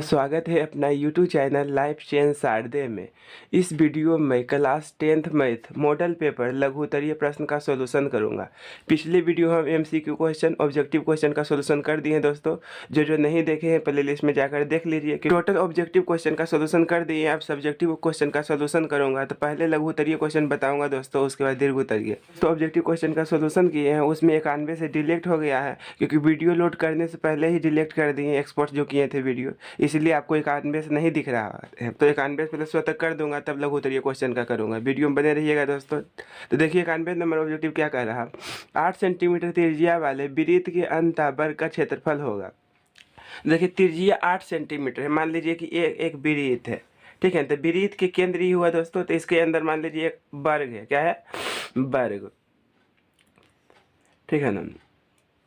स्वागत है अपना YouTube चैनल लाइफ चेंज शारदे में। इस वीडियो में class 10th math model paper लघु उत्तरीय प्रश्न का सॉल्यूशन करूंगा। पिछले वीडियो हम MCQ क्वेश्चन ऑब्जेक्टिव क्वेश्चन का सॉल्यूशन कर दिए हैं दोस्तों। जो नहीं देखे हैं प्ले लिस्ट में जाकर देख लीजिए कि टोटल ऑब्जेक्टिव क्वेश्चन का सॉल्यूशन कर दिए हैं। अब सब्जेक्टिव क्वेश्चन का सॉल्यूशन करूँगा तो पहले लघु उत्तरीय क्वेश्चन बताऊँगा दोस्तों, उसके बाद दीर्घ उत्तरीय। तो ऑब्जेक्टिव क्वेश्चन का सॉल्यूशन किए हैं, उसमें 91 से डिलीट हो गया है क्योंकि वीडियो लोड करने से पहले ही डिलीट कर दिए एक्सपोर्ट जो किए थे वीडियो, इसलिए आपको 91 से नहीं दिख रहा है। तो 91 पहले 100 तक कर दूंगा, तब लघु उत्तरीय क्वेश्चन का करूंगा। वीडियो में बने रहिएगा दोस्तों। तो देखिए 91 नंबर ऑब्जेक्टिव क्या कह रहा, 8 सेंटीमीटर त्रिज्या वाले वृत्त के अंत वर्ग का क्षेत्रफल होगा। देखिए त्रिज्या 8 सेंटीमीटर है, मान लीजिए कि एक वृत्त है, ठीक है। तो वृत्त के केंद्र ही हुआ दोस्तों, तो इसके अंदर मान लीजिए एक वर्ग है, क्या है, वर्ग, ठीक है ना।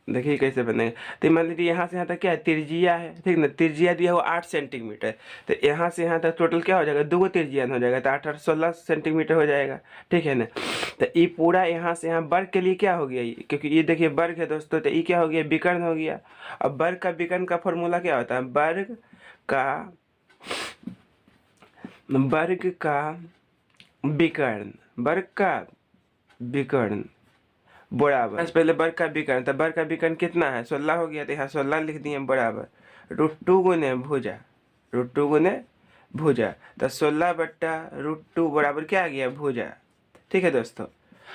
देखिए कैसे बनेगा। तो मान लीजिए यहाँ से यहाँ तक क्या है, त्रिज्या है, ठीक ना। त्रिज्या दिया हुआ 8 सेंटीमीटर, तो यहाँ से यहाँ तक टोटल क्या हो जाएगा, 2 त्रिज्या हो जाएगा, तो 8 8 16 सेंटीमीटर हो जाएगा, ठीक है ना। तो ये पूरा यहाँ से यहाँ वर्ग के लिए क्या हो गया, ये क्योंकि ये देखिए वर्ग है दोस्तों, तो ये क्या हो गया, विकर्ण हो गया। अब वर्ग का विकर्ण का फॉर्मूला क्या होता है, वर्ग का विकर्ण, वर्ग का विकर्ण बराबर, पहले वर्ग का विकर्ण, तो वर्ग का विकर्ण कितना है, 16 हो गया, तो यहाँ 16 लिख दिए बराबर √2 गुने भुजा, √2 गुने भुजा, तो 16/√2 बराबर क्या आ गया, भुजा, ठीक है दोस्तों।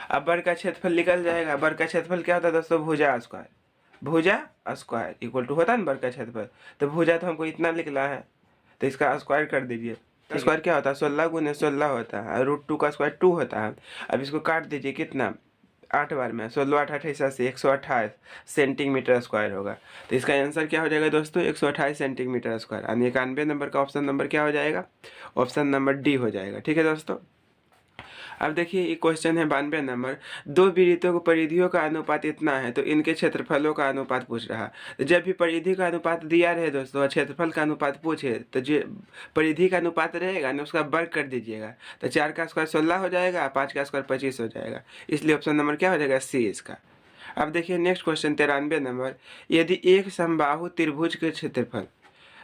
अब वर्ग का क्षेत्रफल निकल जाएगा। वर्ग का क्षेत्रफल क्या होता है दोस्तों, भुजा स्क्वायर, भुजा स्क्वायर इक्वल टू होता है ना वर्ग का क्षेत्रफल। तो भुजा तो हमको इतना लिखना है, तो इसका स्क्वायर कर दीजिए। स्क्वायर क्या होता है, 16 गुने 16 होता है, √2 का स्क्वायर 2 होता है। अब इसको काट दीजिए, कितना, 8 बार में, 16 8 28 से 128 सेंटीमीटर स्क्वायर होगा। तो इसका आंसर क्या हो जाएगा दोस्तों, 128 सेंटीमीटर स्क्वायर। यानी 91 नंबर का ऑप्शन नंबर क्या हो जाएगा, ऑप्शन नंबर डी हो जाएगा, ठीक है दोस्तों। अब देखिए ये क्वेश्चन है 92 नंबर, दो वृत्तों को परिधियों का अनुपात इतना है तो इनके क्षेत्रफलों का अनुपात पूछ रहा है। तो जब भी परिधि का अनुपात दिया रहे दोस्तों, क्षेत्रफल का अनुपात पूछे, तो जो परिधि का अनुपात रहेगा ना उसका वर्ग कर दीजिएगा। तो 4 का स्क्वायर 16 हो जाएगा, 5 का स्क्वायर 25 हो जाएगा, इसलिए ऑप्शन नंबर क्या हो जाएगा, सी इसका। अब देखिए नेक्स्ट क्वेश्चन 93 नंबर, यदि एक समबाहु त्रिभुज के क्षेत्रफल,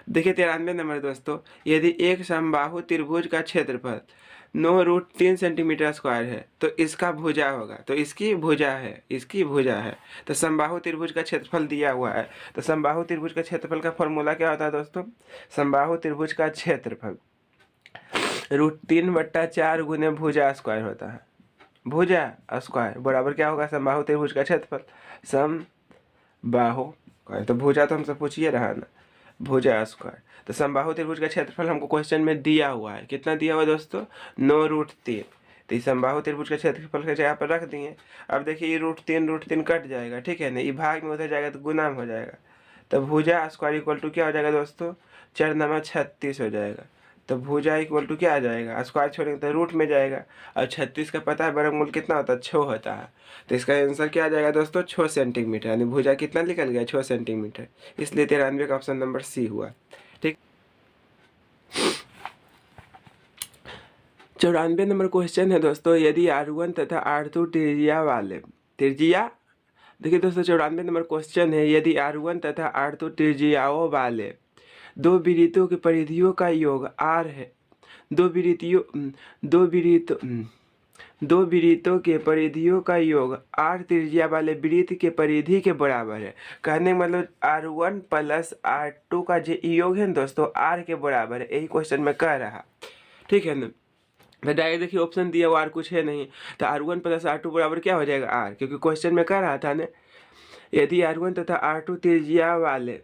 देखिए 93 नंबर दोस्तों, यदि एक समबाहु त्रिभुज का क्षेत्रफल 9√3 सेंटीमीटर स्क्वायर है तो इसका भुजा होगा, तो इसकी भुजा है, इसकी भुजा है। तो समबाहु त्रिभुज का क्षेत्रफल दिया हुआ है, तो समबाहु त्रिभुज का क्षेत्रफल का फॉर्मूला क्या होता है दोस्तों, समबाहु त्रिभुज का क्षेत्रफल √3/4 गुने भुजा स्क्वायर होता है। भुजा स्क्वायर बराबर क्या होगा, समबाहु त्रिभुज का क्षेत्रफल, समबाहु, तो भुजा तो हमसे पूछिए रहा ना, भुजा स्क्वायर। तो समबाहु त्रिभुज का क्षेत्रफल हमको क्वेश्चन में दिया हुआ है, कितना दिया हुआ है दोस्तों, 9√3। तो इस समबाहु त्रिभुज का क्षेत्रफल के जगह पर रख दिए। अब देखिए ये √3 कट जाएगा, ठीक है ना, ये भाग में उधर जाएगा तो गुना में हो जाएगा। तो भुजा स्क्वायर इक्वल टू क्या हो जाएगा दोस्तों, 4 36 हो जाएगा। तो भुजा इक्वल टू क्या आ जाएगा, स्क्वायर छोड़ेंगे तो रूट में जाएगा, और 36 का पता है वर्गमूल कितना होता है, 6 होता है। तो इसका आंसर क्या आ जाएगा दोस्तों, 6 सेंटीमीटर, यानी भुजा कितना निकल गया, 6 सेंटीमीटर, इसलिए 93 का ऑप्शन नंबर सी हुआ, ठीक। 94 नंबर क्वेश्चन है दोस्तों, यदि R1 तथा R2 त्रिज्या वाले, त्रिज्या, देखिए दोस्तों 94 नंबर क्वेश्चन है, यदि R1 तथा R2 त्रिज्याओं वाले दो वृत्तों की परिधियों का योग R है, दो वृत्तों के परिधियों का योग R त्रिज्या वाले वृत्त के परिधि के बराबर है। कहने मतलब R1 + R2 का जो योग है ना दोस्तों, R के बराबर है, यही क्वेश्चन में कह रहा, ठीक है ना। तो डायरेक्ट देखिए ऑप्शन दिया हुआ R कुछ है नहीं, तो R1 + R2 बराबर क्या हो जाएगा, R, क्योंकि क्वेश्चन में कह रहा था ना, यदि R1 तथा R2 त्रिज्या वाले,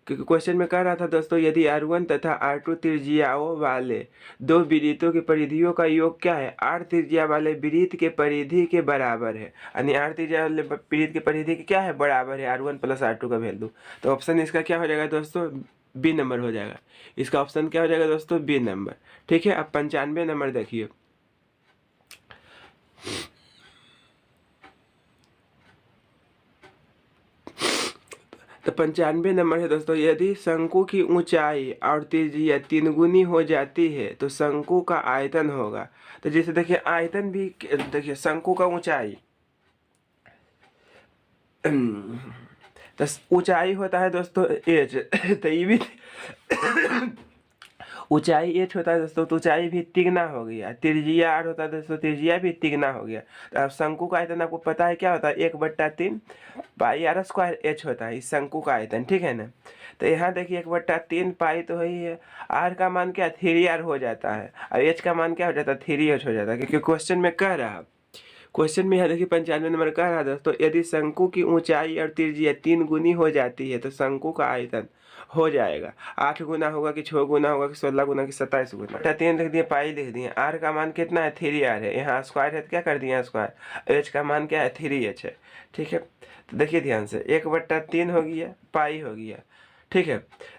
क्योंकि क्वेश्चन में कह रहा था दोस्तों, यदि R1 तथा R2 त्रिज्याओं वाले दो वृत्तों की परिधियों का योग क्या है, R त्रिज्या वाले वृत्त के परिधि के बराबर है, यानी R त्रिज्या वाले वृत्त के परिधि के क्या है, बराबर है R1 + R2 का वैल्यू। तो ऑप्शन इसका क्या हो जाएगा दोस्तों, बी नंबर हो जाएगा। इसका ऑप्शन क्या हो जाएगा दोस्तों, बी नंबर, ठीक है। अब 95 नंबर देखिए, तो 95 नंबर है दोस्तों, यदि शंकु की ऊंचाई और त्रिज्या 3 गुनी हो जाती है तो शंकु का आयतन होगा। तो जैसे देखिए आयतन भी, देखिए शंकु का ऊंचाई तो ऊंचाई होता है दोस्तों एच, तो ये भी ऊंचाई एच होता है दोस्तों, तो ऊंचाई भी तिगना हो गया। त्रिज्या आर होता है दोस्तों, त्रिज्या भी तिगना हो गया। तो अब शंकु का आयतन आपको पता है क्या होता है, 1/3 पाई आर स्क्वायर एच होता है इस शंकु का आयतन, ठीक है ना। तो यहाँ देखिए 1/3 पाई तो ही है, आर का मान क्या 3r हो जाता है, और एच का मान क्या हो जाता है 3h हो जाता है, क्योंकि क्वेश्चन में कह रहा, क्वेश्चन में यहाँ देखिए 95 नंबर कह रहा दोस्तों, यदि शंकु की ऊंचाई और त्रिज्या 3 गुनी हो जाती है तो शंकु का आयतन हो जाएगा 8 गुना होगा कि 6 गुना होगा कि 16 गुना कि 27 गुना। 3 लिख दिए, पाई लिख दिए, आर का मान कितना है 3r है, यहाँ स्क्वायर है तो क्या कर दिए स्क्वायर, एच का मान क्या है 3h है, ठीक है। तो देखिए ध्यान से 1/3 हो गया, पाई हो गया, ठीक है।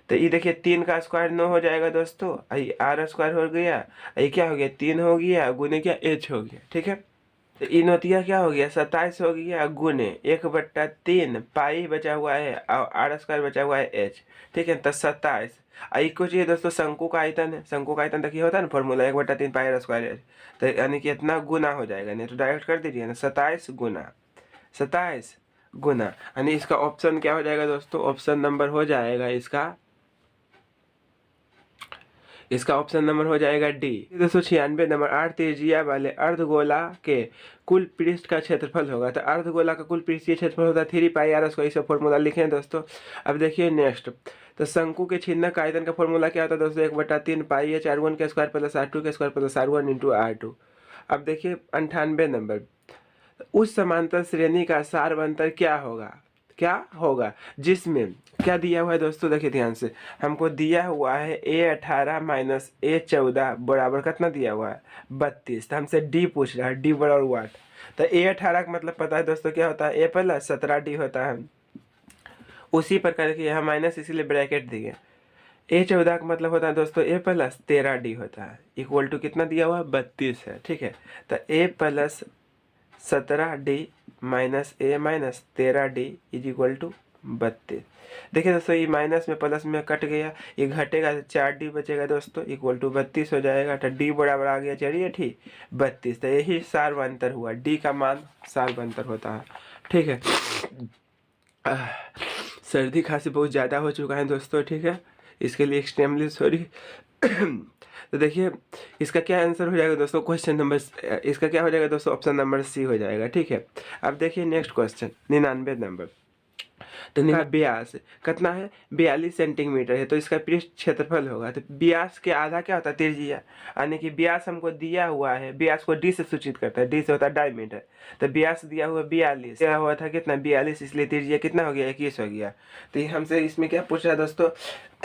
तो ये देखिए 3 का स्क्वायर 9 हो जाएगा दोस्तों, आर स्क्वायर हो गया, ये क्या हो गया 3 हो गया, गुने क्या एच हो गया, ठीक है। तो इन नोतिया क्या हो गया 27 हो गया, गुने 1/3 पाई बचा हुआ है और आर स्क्वायर बचा हुआ है एच, ठीक है। तो 27 आई को चाहिए दोस्तों शंकु का आयतन है, शंकु का आयतन देखिए होता है ना formula 1/3 pi r square h, तो यानी कि इतना गुना हो जाएगा, नहीं तो डायरेक्ट कर दीजिए ना 27 गुना, यानी इसका ऑप्शन क्या हो जाएगा दोस्तों, ऑप्शन नंबर हो जाएगा इसका ऑप्शन नंबर हो जाएगा डी। 296 नंबर, आठ त्रिज्या वाले अर्धगोला के कुल पृष्ठ का क्षेत्रफल होगा। तो अर्धगोला का कुल पृष्ठीय क्षेत्रफल होता है 3 पाई आर स्क्वायर, इसे फॉर्मूला लिखे हैं दोस्तों। अब देखिए नेक्स्ट, तो शंकु के छिन्नक का आयतन का फॉर्मूला क्या होता है दोस्तों, 1/3 पाई एच R1 के स्क्वायर प्लस R2 के square plus R1 into R2। अब देखिए 98 नंबर, उस समांतर श्रेणी का सारवंतर क्या होगा जिसमें क्या दिया हुआ है दोस्तों, देखिए ध्यान से, हमको दिया हुआ है A18 माइनस A14 बराबर कितना दिया हुआ है 32। तो हमसे डी पूछ रहा है, डी बराबर वाट। तो A18 का मतलब पता है दोस्तों क्या होता है, A प्लस 17D होता है। उसी प्रकार के यहाँ माइनस इसीलिए ब्रैकेट दिए। A14 का मतलब होता है दोस्तों A प्लस 13D होता है, इक्वल टू कितना दिया हुआ है 32 है, ठीक है। तो A plus 17D minus A minus 13D is equal to 32। देखिए दोस्तों ये माइनस में प्लस में कट गया, ये घटेगा तो 4D बचेगा दोस्तों, इक्वल टू 32 हो जाएगा। तो D बराबर आ गया, चलिए ठीक 32। तो यही सारवंतर हुआ, D का मान सारवंतर होता है, ठीक है। सर्दी खांसी बहुत ज़्यादा हो चुका है दोस्तों, ठीक है, इसके लिए एक्सट्रीमली सॉरी। तो देखिए इसका क्या आंसर हो जाएगा दोस्तों, क्वेश्चन नंबर, इसका क्या हो जाएगा दोस्तों, ऑप्शन नंबर सी हो जाएगा, ठीक है। अब देखिए नेक्स्ट क्वेश्चन 99 नंबर, तो व्यास कितना है 42 सेंटीमीटर है, तो इसका पृष्ठ क्षेत्रफल होगा। तो व्यास के आधा क्या होता है त्रिज्या, यानी कि व्यास हमको दिया हुआ है, व्यास को डी से सूचित करता है, डी से होता है डायमीटर। तो व्यास दिया हुआ 42, दिया हुआ था कितना 42, इसलिए त्रिज्या कितना हो गया 21 हो गया। तो हमसे इसमें क्या पूछ रहा है दोस्तों,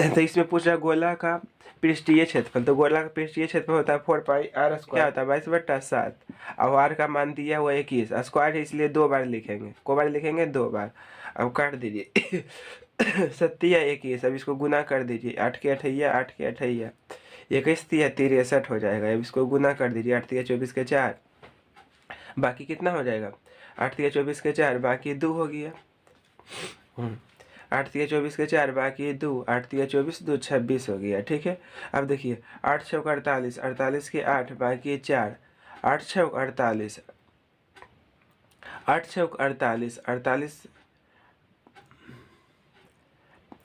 तो इसमें पूछ रहा गोला का पृष्ठीय क्षेत्रफल। तो गोला का पृष्ठीय क्षेत्रफल होता है 4 पाई आर स्क्वायर, क्या होता है 22/7, और आर का मान दिया हुआ 21, स्क्वायर है इसलिए 2 बार लिखेंगे, को बार लिखेंगे 2 बार। अब काट दीजिए 7 अब इसको गुना कर दीजिए, 8 के 28, 8 के 28, 21 63 हो जाएगा। अब इसको गुना कर दीजिए, 8 24 के 4, बाकी कितना हो जाएगा 8 24 के 4, बाकी 2 हो गया। 8 24 के 4 बाकी 2, 8 24 2 26 हो गया, ठीक है। अब देखिए 8 6 48, 48 के 8 बाकी 4, 8 6 48, 8 6 48, 48,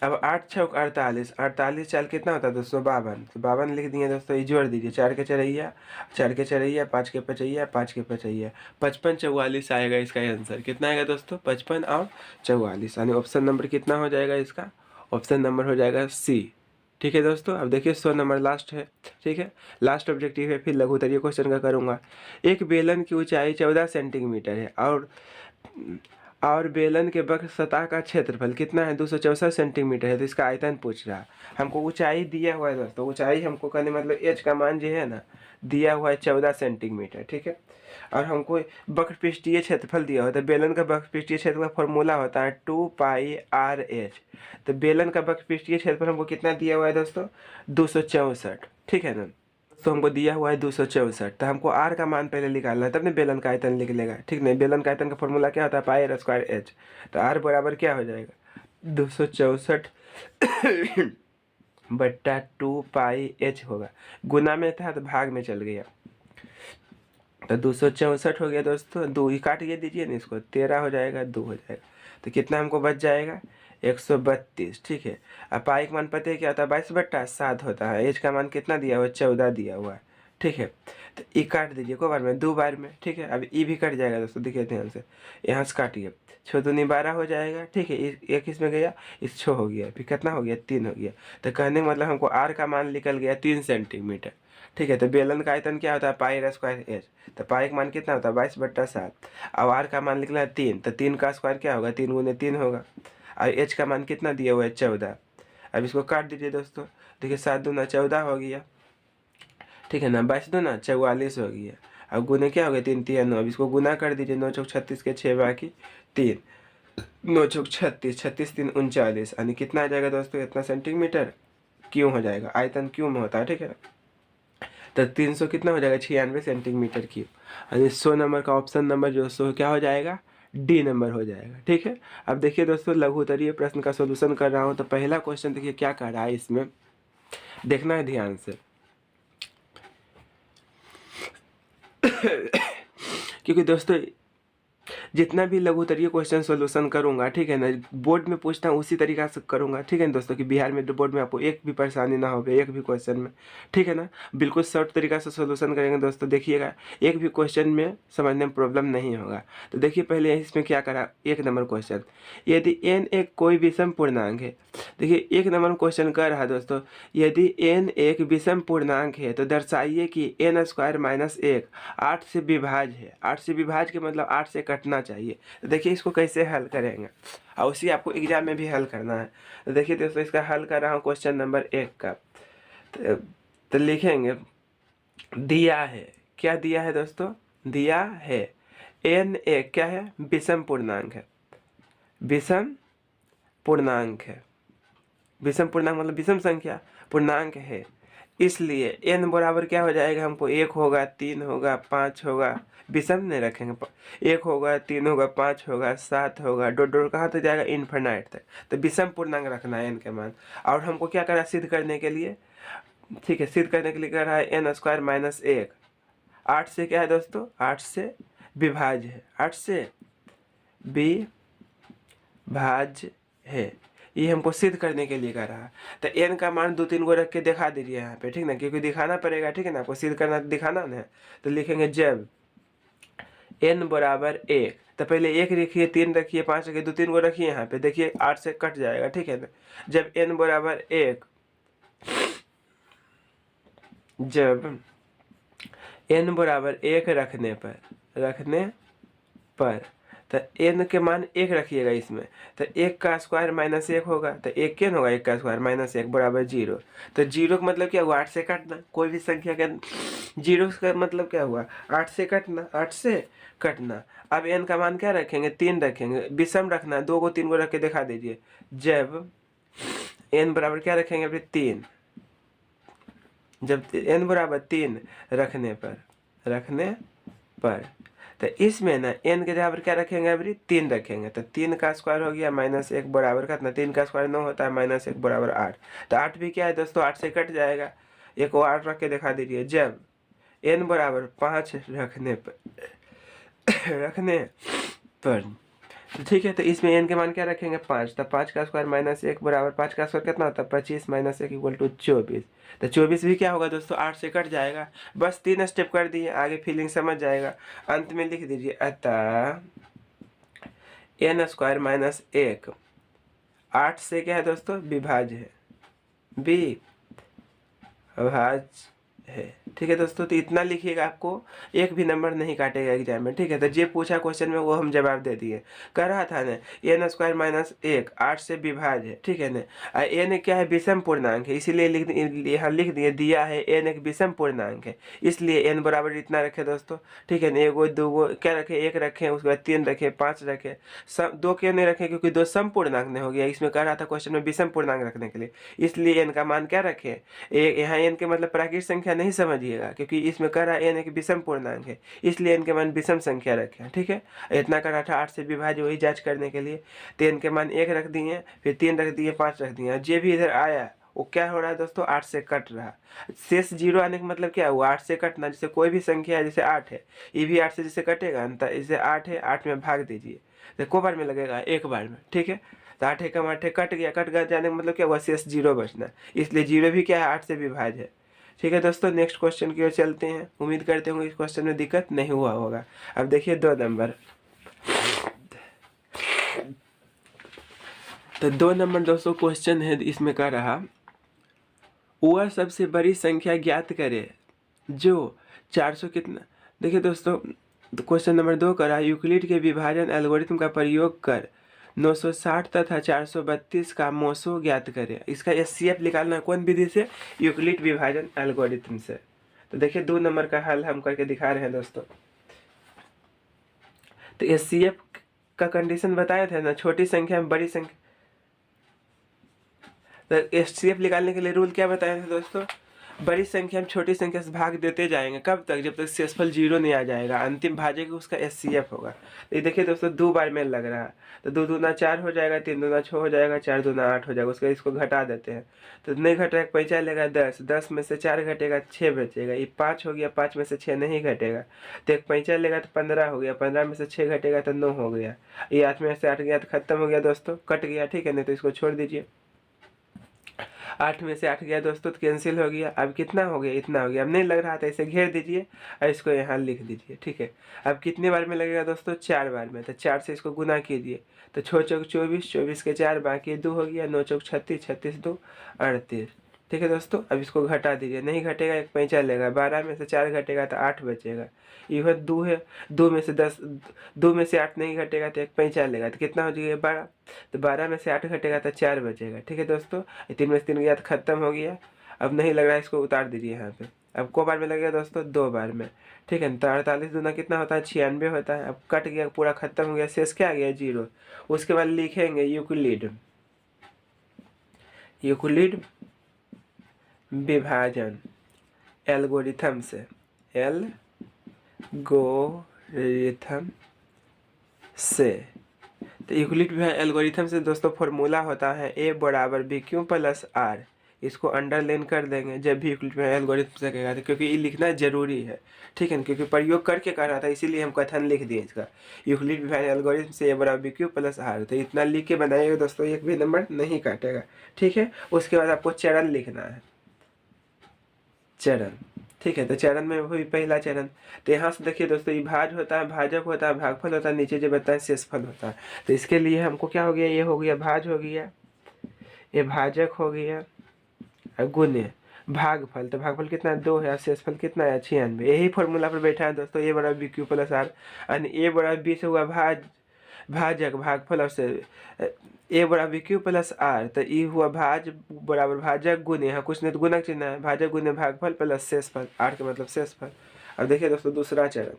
अब 8 6 48, 48 चाल कितना होता है दोस्तों 52, तो 52 लिख दिए दोस्तों, ये जोड़ दीजिए, 4 के चरैया 4 के चरैया, 5 के पचैया 5 के पचैया, 55 44 आएगा इसका आंसर। कितना आएगा दोस्तों 55 और 44, यानी ऑप्शन नंबर कितना हो जाएगा इसका, ऑप्शन नंबर हो जाएगा सी, ठीक है दोस्तों। अब देखिए 100 नंबर लास्ट है, ठीक है, लास्ट ऑब्जेक्टिव है, फिर लघु उत्तरीय क्वेश्चन का करूँगा। एक बेलन की ऊंचाई 14 सेंटीमीटर है और बेलन के वक्र सतह का क्षेत्रफल कितना है 264 सेंटीमीटर है। तो इसका आयतन पूछ रहा है, हमको ऊंचाई दिया हुआ है दोस्तों, ऊंचाई हमको कहने मतलब एच का मान जो है ना दिया हुआ है 14 सेंटीमीटर, ठीक है। और हमको वक्र पृष्ठीय क्षेत्रफल दिया होता है, बेलन का वक्र पृष्ठीय क्षेत्रफल का फॉर्मूला होता है 2 पाई आर एच। तो बेलन का वक्र पृष्ठीय क्षेत्रफल हमको कितना दिया हुआ है दोस्तों 264, ठीक है ना। तो हमको दिया हुआ है 264, तो हमको आर का मान पहले निकालना है, तब नहीं बेलन का आयतन लिख लेगा, ठीक नहीं। बेलन का आयतन का फॉर्मूला क्या होता है पाई आर स्क्वायर एच। तो आर बराबर क्या हो जाएगा 264 बट्टा 2 पाई एच होगा, गुना में था तो भाग में चल गया, तो 264 हो गया दोस्तों, 2 ही काट ये दीजिए ना इसको, 13 हो जाएगा, 2 हो जाएगा, तो कितना हमको बच जाएगा 132, ठीक है। अब पाई का मान पता है क्या होता है, 22/7 होता है। एच का मान कितना दिया हुआ है, 14 दिया हुआ है, ठीक है। तो ई काट दीजिए को बार में, 2 बार में, ठीक है। अब ई भी कट जाएगा दोस्तों, देखिए ध्यान से, यहाँ से काटिए, 6 दूनी 12 हो जाएगा, ठीक है। एक इसमें गया, इस 6 हो गया, फिर कितना हो गया, 3 हो गया। तो कहने का मतलब हमको आर का मान निकल गया 3 सेंटीमीटर, ठीक है। तो बेलन का आयतन क्या होता है, पाई r स्क्वायर एच। तो पाई का मान कितना होता है, 22/7। अब आर का मान निकला है 3, तो 3 का स्क्वायर क्या होगा, 3 गुने 3 होगा। और एच का मान कितना दिया हुआ है, 14। अब इसको काट दीजिए दोस्तों, देखिए 7 दूना 14 हो गया, ठीक है ना। 22 दूना 44 हो गया। अब गुने क्या हो गया, 3 3 9। अब इसको गुना कर दीजिए, 9 चौक 36 के 6 बाकी 3, 9 चौक 36, 36 3 39, यानी कितना आ जाएगा दोस्तों, इतना सेंटीमीटर क्यों हो जाएगा, आयतन क्यों में होता है, ठीक है। तो 300 कितना हो जाएगा, 96 सेंटीमीटर क्यूब। यानी 100 नंबर का ऑप्शन नंबर जो 100 क्या हो जाएगा, डी नंबर हो जाएगा, ठीक है। अब देखिए दोस्तों, लघु उत्तरीय प्रश्न का सॉल्यूशन कर रहा हूँ। तो पहला क्वेश्चन देखिए क्या कर रहा है, इसमें देखना है ध्यान से क्योंकि दोस्तों जितना भी लघु उत्तरीय क्वेश्चन सॉल्यूशन करूंगा, ठीक है ना, बोर्ड में पूछता हूँ उसी तरीका से करूंगा, ठीक है ना दोस्तों, कि बिहार में बोर्ड में आपको एक भी परेशानी ना हो, एक भी क्वेश्चन में, ठीक है ना। बिल्कुल शॉर्ट तरीका से सॉल्यूशन करेंगे दोस्तों, देखिएगा एक भी क्वेश्चन में समझने में प्रॉब्लम नहीं होगा। तो देखिए पहले इसमें क्या करा, 1 नंबर क्वेश्चन, यदि n एक कोई विषम पूर्णांक है। देखिए 1 नंबर क्वेश्चन कर रहा है दोस्तों, यदि n एक विषम पूर्णांक है तो दर्शाइए कि n² - 1 8 से विभाज्य है। 8 से विभाज्य के मतलब 8 से कटना चाहिए। तो देखिए इसको कैसे हल करेंगे, और उसी आपको एग्जाम में भी हल करना है। तो देखिए दोस्तों, इसका हल कर रहा हूँ क्वेश्चन नंबर 1 का। तो लिखेंगे, दिया है, क्या दिया है दोस्तों, दिया है n एक क्या है, विषम पूर्णांक है, विषम पूर्णांक है। विषम पूर्णांक मतलब विषम संख्या, पूर्णांक है, इसलिए n बराबर क्या हो जाएगा, हमको 1 होगा, 3 होगा, 5 होगा, विषम नहीं रखेंगे, 1 होगा, 3 होगा, 5 होगा, 7 होगा, डॉट डॉट कहाँ तक जाएगा, इन्फिनाइट तक। तो विषम पूर्णांक रखना है n के मान। और हमको क्या करना है, सिद्ध करने के लिए, ठीक है, सिद्ध करने के लिए कर रहा है n² - 1 8 से क्या है दोस्तों, 8 से विभाज्य है, 8 से विभाज्य है, ये हमको सिद्ध करने के लिए कर रहा है। तो n का मान 2 3 गो रख के दिखा दीजिए यहाँ पे, ठीक ना, क्योंकि दिखाना पड़ेगा, ठीक है ना, आपको सिद्ध करना दिखाना ना। तो लिखेंगे जब n बराबर 1, तो पहले 1 रखिए, 3 रखिए, 5 रखिए, 2 3 गो रखिए यहाँ पे, देखिए 8 से कट जाएगा, ठीक है ना। जब n बराबर 1, जब n बराबर 1 रखने पर तो n के मान 1 रखिएगा इसमें। तो 1 का स्क्वायर - 1 होगा, तो 1 क्या होगा, 1 का स्क्वायर - 1 बराबर 0। तो 0 का मतलब क्या हुआ, 8 से काटना। कोई भी संख्या का 0 का मतलब क्या हुआ, 8 से कटना, 8 से कटना। अब n का मान क्या रखेंगे, 3 रखेंगे, विषम रखना, 2 को 3 को रख के दिखा दीजिए। जब n बराबर क्या रखेंगे, फिर 3, जब n बराबर 3 रखने पर तो इसमें ना n के बराबर क्या रखेंगे, अभी 3 रखेंगे। तो 3 का स्क्वायर हो गया -1 बराबर कितना, 3 का स्क्वायर 9 होता है, -1 बराबर 8। तो 8 भी क्या है दोस्तों, 8 से कट जाएगा, एक को 8 रख के दिखा दीजिए। जब n बराबर 5 रखने पर तो ठीक है, तो इसमें n के मान क्या रखेंगे, 5। तो 5 का स्क्वायर -1 बराबर 5 का स्क्वायर कितना होता है, 25 - 1 = 24। तो 24 भी क्या होगा दोस्तों, 8 से कट जाएगा। बस 3 स्टेप कर दिए, आगे फीलिंग समझ जाएगा। अंत में लिख दीजिए, अतः n² - 1 8 से क्या है दोस्तों, विभाज्य है, विभाज्य है, ठीक है दोस्तों। तो इतना लिखिएगा, आपको एक भी नंबर नहीं काटेगा एग्जाम में, ठीक है। तो जो पूछा क्वेश्चन में वो हम जवाब दे दिए। कह रहा था ना, n² - 1 8 से विभाज्य है, ठीक है ना। n क्या है, विषम पूर्णांक है, इसीलिए यहाँ लिख दिए, दिया है n एक विषम पूर्णांक है, इसलिए n बराबर इतना रखे दोस्तों, ठीक है ना। 1 2 क्या रखे, 1 रखे, उसके बाद 3 रखे, 5 रखे, 2 क्यों नहीं रखे, क्योंकि 2 सम पूर्णांक नहीं हो गया। इसमें कह रहा था क्वेश्चन में विषम पूर्णांक रखने के लिए, इसलिए n का मान क्या रखे, यहाँ n के मतलब प्राकृतिक संख्या नहीं समझिएगा, क्योंकि इसमें कह रहा है n एक विषम पूर्णांक है, इसलिए n के मान विषम संख्या रखें, ठीक है। इतना कर रहा था 8 से विभाज्य, वही जांच करने के लिए। तो n के मान 1 रख दिए, फिर 3 रख दिए, 5 रख दिए। जे भी इधर आया वो क्या हो रहा है दोस्तों, 8 से कट रहा। शेष 0 आने का मतलब क्या हुआ, 8 से कटना। जैसे कोई भी संख्या है, जैसे 8 है, ये भी 8 से जैसे कटेगा, अंतर इसे 8 है, 8 में भाग दीजिए, तो को बार में लगेगा, एक बार में, ठीक है। तो 8 एकम 8 कट गया, कट गया जाने का मतलब क्या हुआ, शेष 0 बचना, इसलिए 0 भी क्या है 8 से विभाज्य है। ठीक है दोस्तों, नेक्स्ट क्वेश्चन की ओर चलते हैं। उम्मीद करते होंगे इस क्वेश्चन में दिक्कत नहीं हुआ होगा। अब देखिए 2 नंबर, तो 2 नंबर दोस्तों क्वेश्चन है, इसमें कह रहा वह सबसे बड़ी संख्या ज्ञात करे जो 400 कितना। देखिए दोस्तों, क्वेश्चन नंबर 2 करा यूक्लिड के विभाजन एल्गोरिथम का प्रयोग कर 960 तथा 432 का मोसो ज्ञात करे। इसका एचसीएफ निकालना कौन विधि से, यूक्लिड विभाजन एल्गोरिथम से। तो देखिए 2 नंबर का हल हम करके दिखा रहे हैं दोस्तों। तो एचसीएफ का कंडीशन बताया था ना, छोटी संख्या में बड़ी संख्या। तो एचसीएफ निकालने के लिए रूल क्या बताया था दोस्तों, बड़ी संख्या में छोटी संख्या से भाग देते जाएंगे, कब तक, जब तक शेषफल 0 नहीं आ जाएगा, अंतिम भाज्य उसका एचसीएफ होगा। तो ये देखिए दोस्तों 2 बार में लग रहा है, तो 2 दूना 4 हो जाएगा, 3 दूना 6 हो जाएगा, 4 दूना 8 हो जाएगा, उसका इसको घटा देते हैं। तो नहीं घटेगा, पैंचा लेगा 10, 10 में से 4 घटेगा 6 बचेगा, ये 5 हो गया, 5 में से 6 नहीं घटेगा, तो एक पैंचा लेगा तो 15 हो गया, 15 में से 6 घटेगा तो 9 हो गया, ये 8 में से 8 गया तो खत्म हो गया दोस्तों, कट गया, ठीक है। नहीं तो इसको छोड़ दीजिए, 8 में से 8 गया दोस्तों तो कैंसिल हो गया। अब कितना हो गया, इतना हो गया। अब नहीं लग रहा था, इसे घेर दीजिए और इसको यहाँ लिख दीजिए, ठीक है। अब कितने बार में लगेगा दोस्तों, 4 बार में। तो 4 से इसको गुना कीजिए, तो 6 चौक 24, 24 के 4 बाकी 2 हो गया, 9 चौक 36, 36 2 38, ठीक है दोस्तों। अब इसको घटा दीजिए, नहीं घटेगा, एक पैंचा लेगा, 12 में से 4 घटेगा तो 8 बचेगा, इवन 2 है, 2 में से 10, 2 में से 8 नहीं घटेगा तो एक पैंचा लेगा, तो कितना हो जाएगा 12, तो 12 में से 8 घटेगा तो 4 बचेगा, ठीक है दोस्तों। 3 में से 3 गया तो खत्म हो गया। अब नहीं लग रहा है, इसको उतार दीजिए यहाँ पे। अब को बार में लगेगा दोस्तों, 2 बार में, ठीक है। तो 48 दूना कितना होता है, 96 होता है। अब कट गया, पूरा खत्म हो गया, शेष क्या आ गया 0। उसके बाद लिखेंगे यूक्लिड, यूक्लिड विभाजन एल्गोरिथम से, एल्गोरिथम से। तो यूक्लिड विभाजन एल्गोरिथम से दोस्तों फॉर्मूला होता है a बराबर बी क्यू प्लस r। इसको अंडरलाइन कर देंगे जब भी यूक्लिड विभाजन एल्गोरिथम से कहेगा, तो क्योंकि ये लिखना जरूरी है, ठीक है। क्योंकि प्रयोग करके कर रहा था, इसीलिए हम कथन लिख दिए इसका, यूक्लिड विभाजन एल्गोरिथम से a बराबर बी क्यू प्लस r। तो इतना लिख के बनाइएगा दोस्तों, एक भी नंबर नहीं काटेगा, ठीक है। उसके बाद आपको चरण लिखना है, चरण, ठीक है। तो चरण में वही पहला चरण। तो यहाँ से देखिए दोस्तों, ये भाज होता है, भाजक होता है, भागफल होता है, नीचे जो बताए शेषफल होता है। तो इसके लिए हमको क्या हो गया, ये हो गया भाज हो गया, ये भाजक हो गया, गुणे भागफल। तो भागफल कितना है 2 है, शेषफल कितना है 96। यही फॉर्मूला पर बैठा है दोस्तों, ए बराबर बी क्यू प्लस आर, यानी ए बराबर बी से हुआ भाजक भागफल, और से ए बराबर बी क्यू प्लस आर। तो ई हुआ भाज बराबर भाजक गुने, यहाँ कुछ नहीं तो गुणक चिन्ह है, भाजक गुने भागफल प्लस शेषफल, आर का मतलब शेषफल। अब देखिए दोस्तों दूसरा चरण।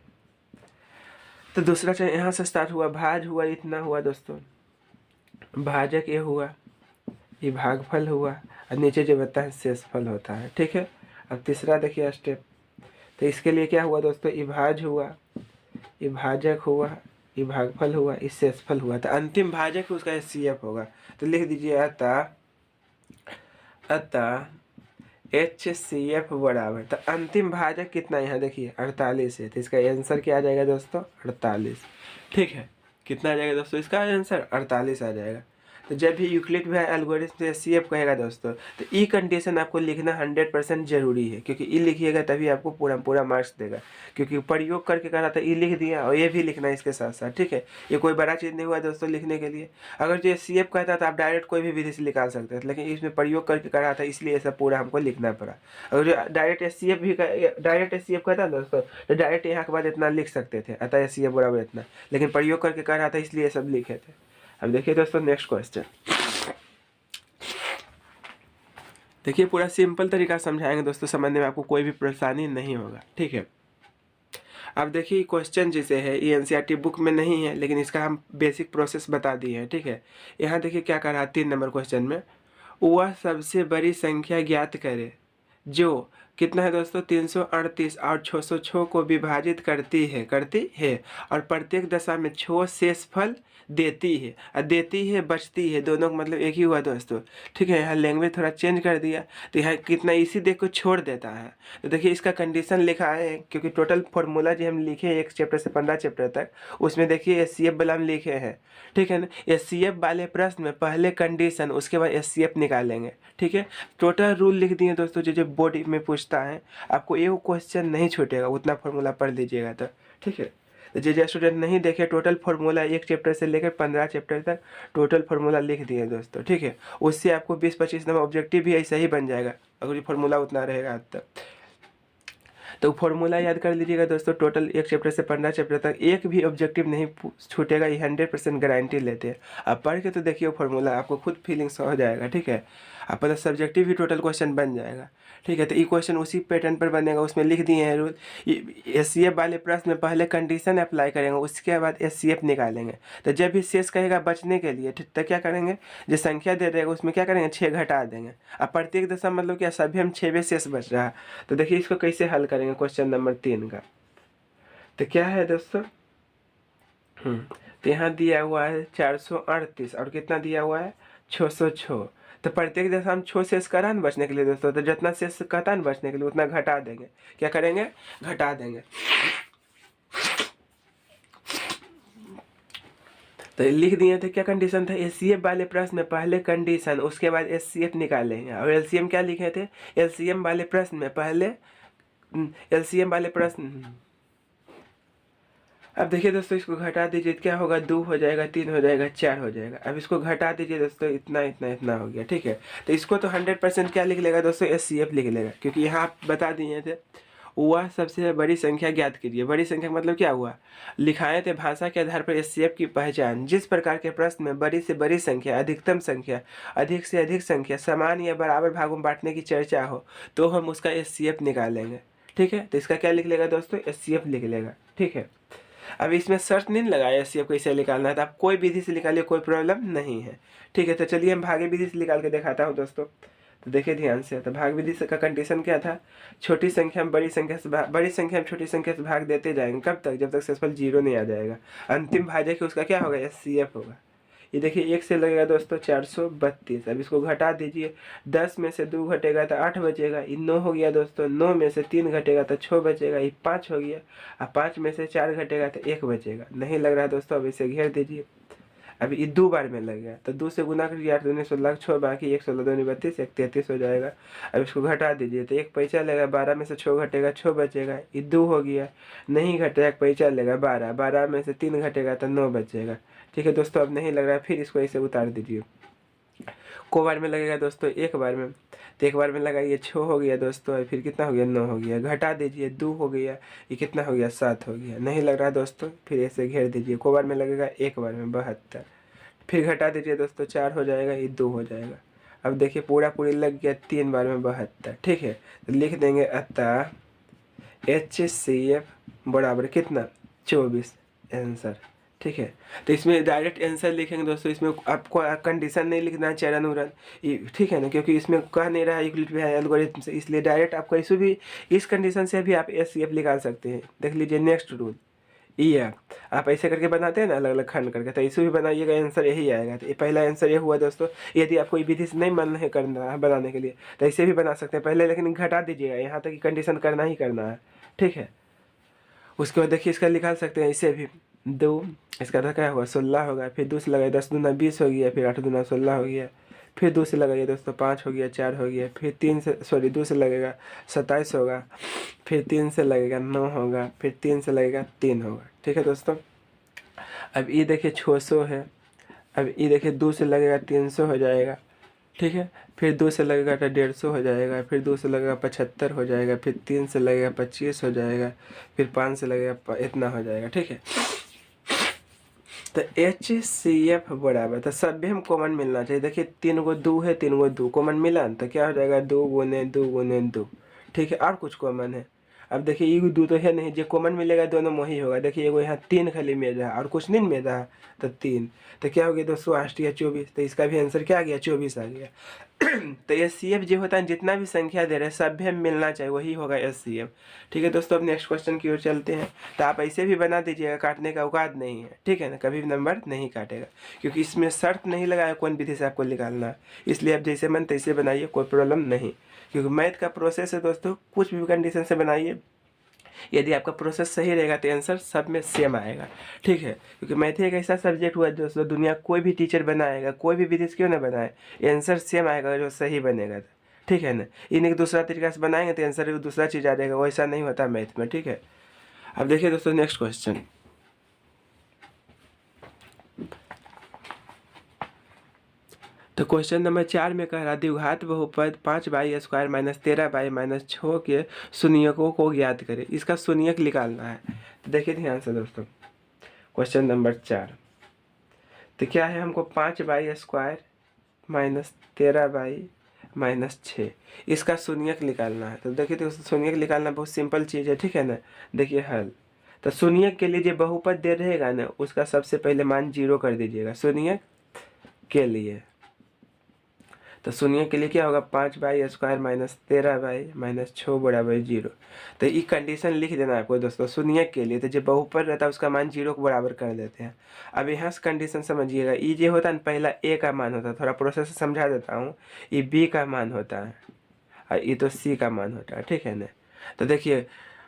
तो दूसरा चरण यहाँ से स्टार्ट हुआ, भाज हुआ, इतना हुआ दोस्तों, भाजक ये हुआ, ये भागफल हुआ, और नीचे जो बता है शेषफल होता है, ठीक है। अब तीसरा देखिए स्टेप। तो इसके लिए क्या हुआ दोस्तों, ये भाज हुआ, ये भाजक हुआ, ये भागफल हुआ, ये शेषफल हुआ। तो अंतिम भाजक उसका एचसीएफ होगा। तो लिख दीजिए अतः HCF बराबर, तो अंतिम भाजक कितना, यहाँ देखिए 48 है। तो इसका आंसर क्या आ जाएगा दोस्तों, 48, ठीक है। कितना आ जाएगा दोस्तों, इसका आंसर 48 आ जाएगा। तो जब भी यूक्लिड विभाजन एल्गोरिथम से एचसीएफ कहेगा दोस्तों, तो ई कंडीशन आपको लिखना 100% जरूरी है, क्योंकि ई लिखिएगा तभी आपको पूरा मार्क्स देगा। क्योंकि प्रयोग करके कहा था, ई लिख दिया और ये भी लिखना है इसके साथ साथ, ठीक है। ये कोई बड़ा चीज़ नहीं हुआ दोस्तों लिखने के लिए। अगर जो एचसीएफ कहता था आप डायरेक्ट कोई भी विधि से निकाल सकते थे, लेकिन इसमें प्रयोग करके कहा था, इसलिए सब पूरा हमको लिखना पड़ा। अगर जो डायरेक्ट एचसीएफ कहता दोस्तों, तो डायरेक्ट यहाँ के बाद इतना लिख सकते थे, अतः एचसीएफ बराबर इतना, लेकिन प्रयोग करके कह रहा था इसलिए सब लिखे थे। अब देखिए दोस्तों नेक्स्ट क्वेश्चन। देखिए पूरा सिंपल तरीका समझाएंगे दोस्तों, समझने में आपको कोई भी परेशानी नहीं होगा, ठीक है। अब देखिए क्वेश्चन जैसे है, ये एनसीईआरटी बुक में नहीं है, लेकिन इसका हम बेसिक प्रोसेस बता दिए हैं, ठीक है। यहाँ देखिए क्या कर रहा है 3 नंबर क्वेश्चन में, वह सबसे बड़ी संख्या ज्ञात करे जो कितना है दोस्तों 338 और 606 को विभाजित करती है और प्रत्येक दशा में 6 शेषफल देती है और देती है बचती है, दोनों का मतलब एक ही हुआ दोस्तों। ठीक है, यहाँ लैंग्वेज थोड़ा चेंज कर दिया तो यहाँ कितना इसी देख को छोड़ देता है। तो देखिए इसका कंडीशन लिखा है, क्योंकि टोटल फार्मूला जो हम लिखे हैं 1 चैप्टर से 15 चैप्टर तक, उसमें देखिए SCF वाला हम लिखे हैं। ठीक है ना, SCF वाले प्रश्न में पहले कंडीशन उसके बाद SCF निकालेंगे। ठीक है, टोटल रूल लिख दिए दोस्तों, जो बोर्ड में पूछता है आपको एक क्वेश्चन नहीं छूटेगा, उतना फार्मूला पढ़ लीजिएगा तो। ठीक है, तो जो स्टूडेंट नहीं देखे टोटल फार्मूला 1 चैप्टर से लेकर 15 चैप्टर तक टोटल फार्मूला लिख दिए दोस्तों। ठीक है, उससे आपको 20-25 नंबर ऑब्जेक्टिव भी ऐसा ही बन जाएगा अगर ये फार्मूला उतना रहेगा तो फॉर्मूला याद कर लीजिएगा दोस्तों। टोटल 1 चैप्टर से 15 चैप्टर तक एक भी ऑब्जेक्टिव नहीं छूटेगा, ये 100% गारंटी लेते हैं। आप पढ़ के तो देखिए फॉर्मूला, आपको खुद फीलिंग्स हो जाएगा। ठीक है, आप पता सब्जेक्टिव भी टोटल क्वेश्चन बन जाएगा। ठीक है, तो ये क्वेश्चन उसी पैटर्न पर बनेगा, उसमें लिख दिए हैं रूल। SCF वाले प्रश्न में पहले कंडीशन अप्लाई करेंगे, उसके बाद SCF निकालेंगे। तो जब भी शेष कहेगा बचने के लिए तो क्या करेंगे, जो संख्या दे देगा उसमें क्या करेंगे 6 घटा देंगे। अब प्रत्येक दशा मतलब क्या सभी हम 6वें शेष बच रहा है। तो देखिए इसको कैसे हल करेंगे क्वेश्चन नंबर 3 का। तो क्या है दोस्तों, तो यहाँ दिया हुआ है 438 और कितना दिया हुआ है 606। तो प्रत्येक दशा हम 6 शेष करा न बचने के लिए दोस्तों, तो जितना शेष कहता न बचने के लिए उतना घटा देंगे। क्या करेंगे, घटा देंगे। तो लिख दिए थे क्या कंडीशन था, SCF वाले प्रश्न में पहले कंडीशन उसके बाद SCF निकालेंगे। और LCM क्या लिखे थे, LCM वाले प्रश्न में पहले LCM वाले प्रश्न। अब देखिए दोस्तों इसको घटा दीजिए, क्या होगा 2 हो जाएगा, 3 हो जाएगा, 4 हो जाएगा। अब इसको घटा दीजिए दोस्तों, इतना इतना इतना हो गया। ठीक है, तो इसको तो 100% क्या लिख लेगा दोस्तों, SCF लिख लेगा, क्योंकि यहाँ आप बता दिए थे वह सबसे बड़ी संख्या ज्ञात कीजिए। बड़ी संख्या मतलब क्या हुआ, लिखाए थे भाषा के आधार पर SCF की पहचान। जिस प्रकार के प्रश्न में बड़ी से बड़ी संख्या, अधिकतम संख्या, अधिक से अधिक संख्या, समान या बराबर भागों में बांटने की चर्चा हो तो हम उसका SCF निकालेंगे। ठीक है, तो इसका क्या लिख लेगा दोस्तों, SCF लिख लेगा। ठीक है, अब इसमें शर्त नहीं लगाया SCF कैसे निकालना है, तो आप कोई विधि से निकालिए, कोई प्रॉब्लम नहीं है। ठीक है, तो चलिए हम भागे विधि से निकाल के दिखाता हूँ दोस्तों। तो देखिए ध्यान से, तो भाग विधि का कंडीशन क्या था, छोटी संख्या में बड़ी संख्या से बड़ी संख्या में छोटी संख्या से भाग देते जाएंगे। कब तक, जब तक शेषफल 0 नहीं आ जाएगा। अंतिम भाजक उसका क्या होगा, SCF होगा। ये देखिए 1 से लगेगा दोस्तों 432। अब इसको घटा दीजिए, 10 में से 2 घटेगा तो 8 बचेगा। ये 9 हो गया दोस्तों, 9 में से 3 घटेगा तो 6 बचेगा। ये 5 हो गया, अब 5 में से 4 घटेगा तो 1 बचेगा। नहीं लग रहा है दोस्तों, अब इसे घेर दीजिए। अब ये 2 बार में लग गया तो 2 से गुना करिए, 8 दूनी 16, 6 बाकी 1 16 दूनी 32, 1 33 हो जाएगा। अब इसको घटा दीजिए तो 1 पैसा लेगा, 12 में से 6 घटेगा, 6 बचेगा। ये 2 हो गया, नहीं घटेगा, 1 पैसा लेगा 12, 12 में से 3 घटेगा तो 9 बचेगा। ठीक है दोस्तों, अब नहीं लग रहा है, फिर इसको ऐसे उतार दीजिए। को बार में लगेगा दोस्तों, 1 बार में, तो 1 बार में लगाइए 6 हो गया दोस्तों, फिर कितना हो गया 9 हो गया। घटा दीजिए 2 हो गया, ये कितना हो गया 7 हो गया। नहीं लग रहा है दोस्तों, फिर ऐसे घेर दीजिए। को बार में लगेगा 1 बार में 72, फिर घटा दीजिए दोस्तों 4 हो जाएगा, ये 2 हो जाएगा। अब देखिए पूरी लग गया 3 बार में 72। ठीक है, तो लिख देंगे अतः HCF बराबर कितना 24 आंसर। ठीक है, तो इसमें डायरेक्ट आंसर लिखेंगे दोस्तों, इसमें आपको कंडीशन नहीं लिखना है चरण उरण। ठीक है ना, क्योंकि इसमें कह नहीं रहा है यूक्लिड एल्गोरिथम से, इसलिए डायरेक्ट आप कैसे भी इस कंडीशन से भी आप SCF निकाल सकते हैं। देख लीजिए नेक्स्ट रूल ये आप ऐसे करके बनाते हैं ना, अलग अलग खंड करके, तो ऐसे भी बनाइएगा, आंसर यही आएगा। तो ये पहला आंसर ये हुआ दोस्तों। यदि आपको विधि से नहीं मन है करना है बनाने के लिए तो ऐसे भी बना सकते हैं पहले, लेकिन घटा दीजिएगा, यहाँ तक की कंडीशन करना ही करना है। ठीक है, उसके बाद देखिए इसका निकाल सकते हैं इसे भी 2, इसका तो क्या होगा 16 होगा, फिर 2 से लगाए 10 दूना 20 हो गया, फिर 8 दूना 16 हो गया, फिर 2 से लगाइए दोस्तों 5 हो गया, 4 हो गया, फिर 2 से लगेगा 27 होगा, फिर 3 से लगेगा 9 होगा, फिर 3 से लगेगा 3 होगा। ठीक है दोस्तों, अब ये देखिए 600 है, अब ये देखिए 2 से लगेगा 300 हो जाएगा। ठीक है, फिर 2 से लगेगा तो 150 हो जाएगा, फिर 2 से लगेगा 75 हो जाएगा, फिर 3 से लगेगा 25 हो जाएगा, फिर 5 से लगेगा इतना हो जाएगा। ठीक है, तो HCF बराबर, तो सब भी हम कॉमन मिलना चाहिए। देखिए 3 को 2 है, 3 को 2 कॉमन मिला तो क्या हो जाएगा 2 गुने 2 गुने 2। ठीक है, और कुछ कॉमन है। अब देखिए ये 2 तो है नहीं, जो कॉमन मिलेगा दोनों में ही होगा। देखिए एगो यहाँ 3 खाली मिल रहा है और कुछ नहीं मिल रहा है, तो 3, तो क्या हो गया दोस्तों 8 या 24, तो इसका भी आंसर क्या आ गया 24 आ गया। तो SCF जो होता है जितना भी संख्या दे रहे हैं सब में मिलना चाहिए, वही होगा SCF। ठीक है दोस्तों, अब नेक्स्ट क्वेश्चन की ओर चलते हैं। तो आप ऐसे भी बना दीजिएगा, काटने का औकात नहीं है, ठीक है ना, कभी भी नंबर नहीं काटेगा, क्योंकि इसमें शर्त नहीं लगाया कौन विधि से आपको निकालना है, इसलिए आप जैसे मन तैसे बनाइए, कोई प्रॉब्लम नहीं। क्योंकि मैथ का प्रोसेस है दोस्तों, कुछ भी कंडीशन से बनाइए, यदि आपका प्रोसेस सही रहेगा तो आंसर सब में सेम आएगा, ठीक है। क्योंकि मैथ एक ऐसा सब्जेक्ट हुआ दोस्तों, दुनिया कोई भी टीचर बनाएगा, कोई भी विधि से क्यों ना बनाए, आंसर सेम आएगा जो सही बनेगा, ठीक है ना। इन्हें दूसरा तरीका से बनाएंगे तो आंसर दूसरा चीज़ आ जाएगा, वैसा नहीं होता मैथ में, ठीक है। अब देखिए दोस्तों नेक्स्ट क्वेश्चन। तो क्वेश्चन नंबर 4 में कह रहा द्विघात बहुपद 5y² माइनस 13y माइनस 6 के शून्यकों को ज्ञात करें, इसका शून्यक निकालना है। तो देखिए ध्यान से दोस्तों, क्वेश्चन नंबर 4 तो क्या है, हमको 5y² माइनस 13y माइनस 6 इसका शून्यक निकालना है। तो देखिए दोस्तों शून्यक निकालना बहुत सिंपल चीज़ है, ठीक है ना। देखिए हल, तो शून्यक के लिए जो बहुपद दे रहेगा ना उसका सबसे पहले मान 0 कर दीजिएगा शून्यक के लिए। तो शून्य के लिए क्या होगा 5y² माइनस 13y माइनस 6 बराबर 0। तो ये कंडीशन लिख देना आपको दोस्तों शून्य के लिए, तो जो बहुपद रहता है उसका मान 0 को बराबर कर देते हैं। अब यहाँ से कंडीशन समझिएगा, ये जो होता है ना पहला a का मान होता है, थोड़ा प्रोसेस समझा देता हूँ, ये b का मान होता है और ये तो c का मान होता है, ठीक है ना। तो देखिए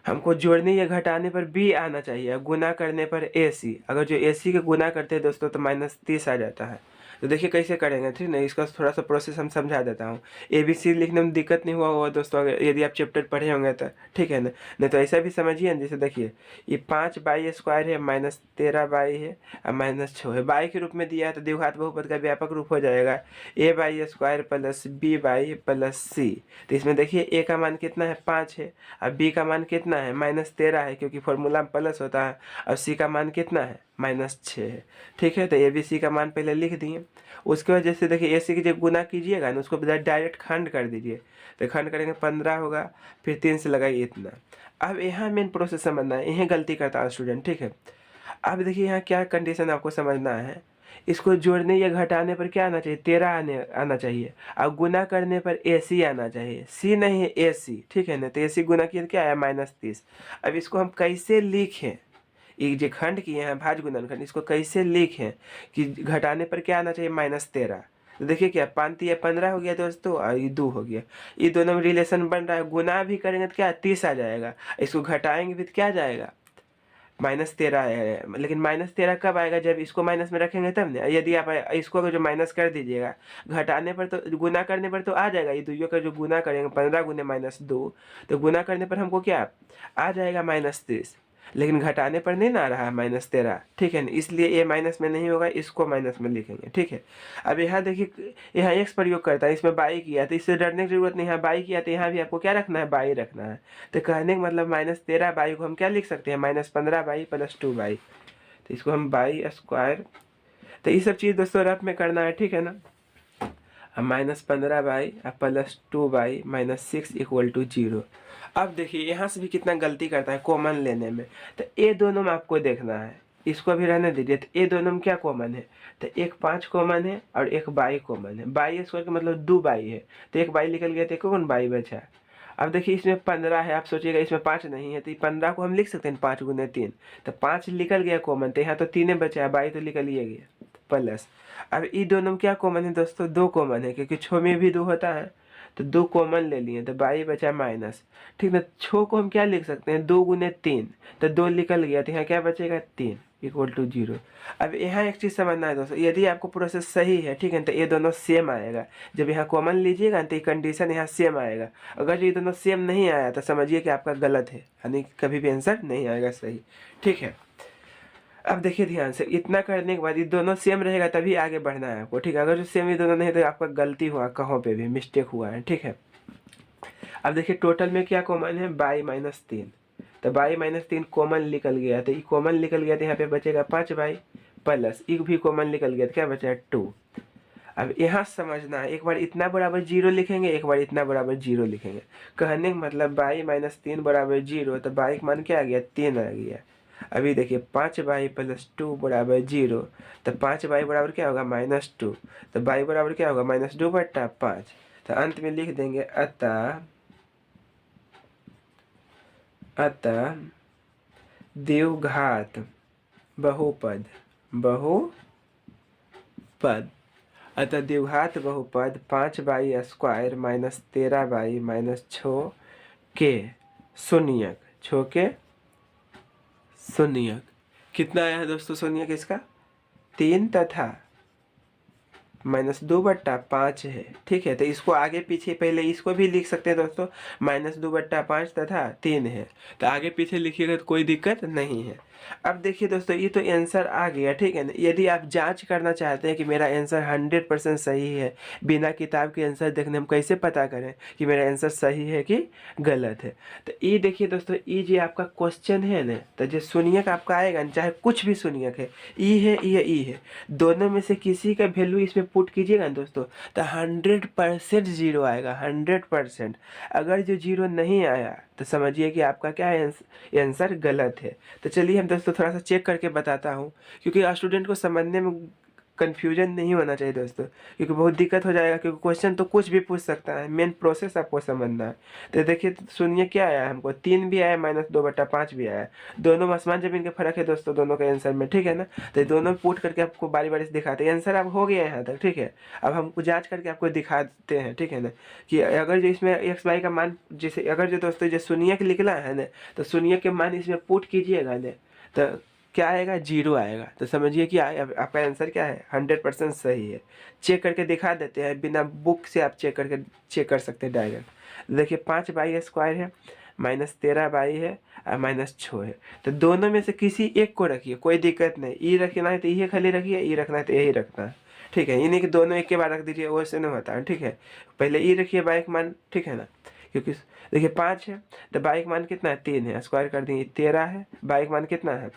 हमको जोड़ने या घटाने पर b आना चाहिए, गुना करने पर ac, अगर जो ac के गुना करते हैं दोस्तों तो -30 आ जाता है। तो देखिए कैसे करेंगे, ठीक ना, इसका थोड़ा सा प्रोसेस हम समझा देता हूँ। ABC लिखने में दिक्कत नहीं हुआ होगा दोस्तों, अगर यदि आप चैप्टर पढ़े होंगे तो, ठीक है ना। नहीं तो ऐसा भी समझिए, जैसे देखिए ये 5y² है माइनस 13y है और माइनस 6 है, बाई के रूप में दिया है तो द्विघात बहुपद का व्यापक रूप हो जाएगा a² plus b plus c। तो इसमें देखिए a का मान कितना है 5 है और b का मान कितना है -13 है, क्योंकि फॉर्मूला में प्लस होता है, और c का मान कितना है -6 है, ठीक है। तो ABC का मान पहले लिख दिए। उसके बाद जैसे देखिए AC की जब गुना कीजिएगा ना उसको डायरेक्ट खंड कर दीजिए, तो खंड करेंगे 15 होगा, फिर 3 से लगाइए इतना। अब यहाँ मेन प्रोसेस समझना है, यही गलती करता है स्टूडेंट, ठीक है। अब देखिए यहाँ क्या कंडीशन आपको समझना है, इसको जोड़ने या घटाने पर क्या आना चाहिए 13 आना चाहिए, और गुना करने पर AC आना चाहिए, C नहीं है AC, ठीक है ना। तो AC गुना किया क्या आया -30। अब इसको हम कैसे लिखें, ये जो खंड किए हैं भाज्य गुणनखंड, इसको कैसे लिखें कि घटाने पर क्या आना चाहिए -13। तो देखिए क्या 5 या 15 हो गया दोस्तों और ये 2 हो गया, ये दोनों में रिलेशन बन रहा है, गुना भी करेंगे तो क्या 30 आ जाएगा, इसको घटाएंगे भी तो क्या आ जाएगा -13 है। लेकिन -13 कब आएगा, जब इसको माइनस में रखेंगे तब ना। यदि आप इसको अगर जो माइनस कर दीजिएगा, घटाने पर तो गुना करने पर तो आ जाएगा, ये दुइयों का जो गुना करेंगे 15 गुने -2, तो गुना करने पर हमको क्या आ जाएगा -30, लेकिन घटाने पर नहीं ना आ रहा है -13, ठीक है ना। इसलिए ये माइनस में नहीं होगा, इसको माइनस में लिखेंगे, ठीक है। अब यहाँ देखिए यहाँ x प्रयोग करता है, इसमें बाई किया, तो इससे डरने की जरूरत नहीं है, बाई किया तो यहाँ भी आपको क्या रखना है बाई रखना है। तो कहने का मतलब -13y को हम क्या लिख सकते हैं -15y प्लस 2y, तो इसको हम y²। तो ये सब चीज़ दोस्तों रफ में करना है, ठीक है ना। अब -15y प्लस 2y माइनस 6 = 0। अब देखिए यहाँ से भी कितना गलती करता है कॉमन लेने में, तो ये दोनों में आपको देखना है, इसको भी रहने दीजिए। तो ये दोनों में क्या कॉमन है, तो एक 5 कॉमन है और एक बाई कॉमन है, बाई स्क्वायर का मतलब 2 बाई है, तो एक बाई निकल गया तो कौन बाई बचा। अब देखिए इसमें 15 है, आप सोचिएगा इसमें 5 नहीं है, तो 15 को हम लिख सकते हैं 5 गुने 3, तो 5 निकल गया कॉमन, तो यहाँ तो 3 बचा है, बाई तो निकल ही गया प्लस। अब ये दोनों में क्या कॉमन है दोस्तों, 2 कॉमन है, क्योंकि 6 में भी 2 होता है, तो 2 कॉमन ले लिए, तो बाई बचा माइनस, ठीक ना। 6 को हम क्या लिख सकते हैं 2 गुने 3, तो 2 निकल गया, तो यहाँ क्या बचेगा 3 = 0। अब यहाँ एक चीज़ समझना है दोस्तों, यदि आपको प्रोसेस सही है, ठीक है, तो ये दोनों सेम आएगा। जब यहाँ कॉमन लीजिएगा तो ये कंडीशन यहाँ सेम आएगा, अगर ये दोनों सेम नहीं आया तो समझिए कि आपका गलत है, यानी कभी भी आंसर नहीं आएगा सही, ठीक है। अब देखिए ध्यान से, इतना करने के बाद ये दोनों सेम रहेगा तभी आगे बढ़ना है आपको, ठीक है। अगर जो सेम ये दोनों नहीं तो आपका गलती हुआ, कहीं पे भी मिस्टेक हुआ है, ठीक है। अब देखिए टोटल में क्या कॉमन है y-3, तो y-3 कॉमन निकल गया, तो ये कॉमन निकल गया तो यहाँ पे बचेगा 5y प्लस ये भी कॉमन निकल गया, तो क्या बचा 2। अब यहाँ समझना है, एक बार इतना बराबर 0 लिखेंगे, एक बार इतना बराबर 0 लिखेंगे, कहने का मतलब y-3 बराबर 0, तो y का मान क्या आ गया 3 आ गया। अभी देखिए 5y+2 बराबर 0, तो 5y बराबर क्या होगा -2, तो y बराबर क्या होगा -2/5। तो अंत में लिख देंगे अतः द्विघात बहुपद अतः द्विघात बहुपद 5y² - 13y - 6 के शून्यक कितना आया है दोस्तों शून्यक इसका 3 तथा -2/5 है। ठीक है, तो इसको आगे पीछे पहले इसको भी लिख सकते हैं दोस्तों, -2/5 तथा 3 है, तो आगे पीछे लिखिएगा तो कोई दिक्कत नहीं है। अब देखिए दोस्तों ये तो आंसर आ गया, ठीक है ना। यदि आप जांच करना चाहते हैं कि मेरा आंसर 100% सही है, बिना किताब के आंसर देखने हम कैसे पता करें कि मेरा आंसर सही है कि गलत है। तो ये देखिए दोस्तों, ये जो आपका क्वेश्चन है ना, तो जो शून्यक आपका आएगा, चाहे कुछ भी शून्यक है, ई है ई है, दोनों में से किसी का वैल्यू इसमें पुट कीजिएगा ना दोस्तों, तो 100% जीरो आएगा, 100%। अगर जो जीरो नहीं आया तो समझिए कि आपका क्या है, आंसर गलत है। तो चलिए हम दोस्तों थोड़ा सा चेक करके बताता हूँ, क्योंकि स्टूडेंट को समझने में कन्फ्यूजन नहीं होना चाहिए दोस्तों, क्योंकि बहुत दिक्कत हो जाएगा, क्योंकि क्वेश्चन तो कुछ भी पूछ सकता है, मेन प्रोसेस आपको समझना है। तो देखिए शून्य क्या आया हमको, 3 भी आया, -2/5 भी आया, दोनों में आसमान जमीन का फर्क है दोस्तों दोनों के आंसर में, ठीक है ना। तो दोनों पुट करके आपको बारी बारी से दिखाते हैं, आंसर अब हो गया यहाँ तक, ठीक है। अब हमको जाँच करके आपको दिखाते हैं, ठीक है ना, कि अगर जो इसमें x y का मान, जैसे अगर जो दोस्तों जो शून्य के निकला है ना, तो शून्य के मान इसमें पुट कीजिएगा ना, तो क्या आएगा, 0 आएगा। तो समझिए कि आपका आंसर क्या है, 100% सही है। चेक करके दिखा देते हैं, बिना बुक से आप चेक कर सकते हैं डायरेक्ट। देखिए 5y² है, -13y है और -6 है, तो दोनों में से किसी एक को रखिए, कोई दिक्कत नहीं। ई रखना है तो ये खाली रखिए, ई रखना है तो यही रखना है, ठीक है। ये नहीं कि दोनों एक के बाद रख दीजिए, वैसे नहीं होता है, ठीक है। पहले ई रखिए y का मान, ठीक है ना, क्योंकि देखिए 5 है तो y का मान कितना है, 3 है, स्क्वायर कर देंगे, 13 है, y का मान कितना है,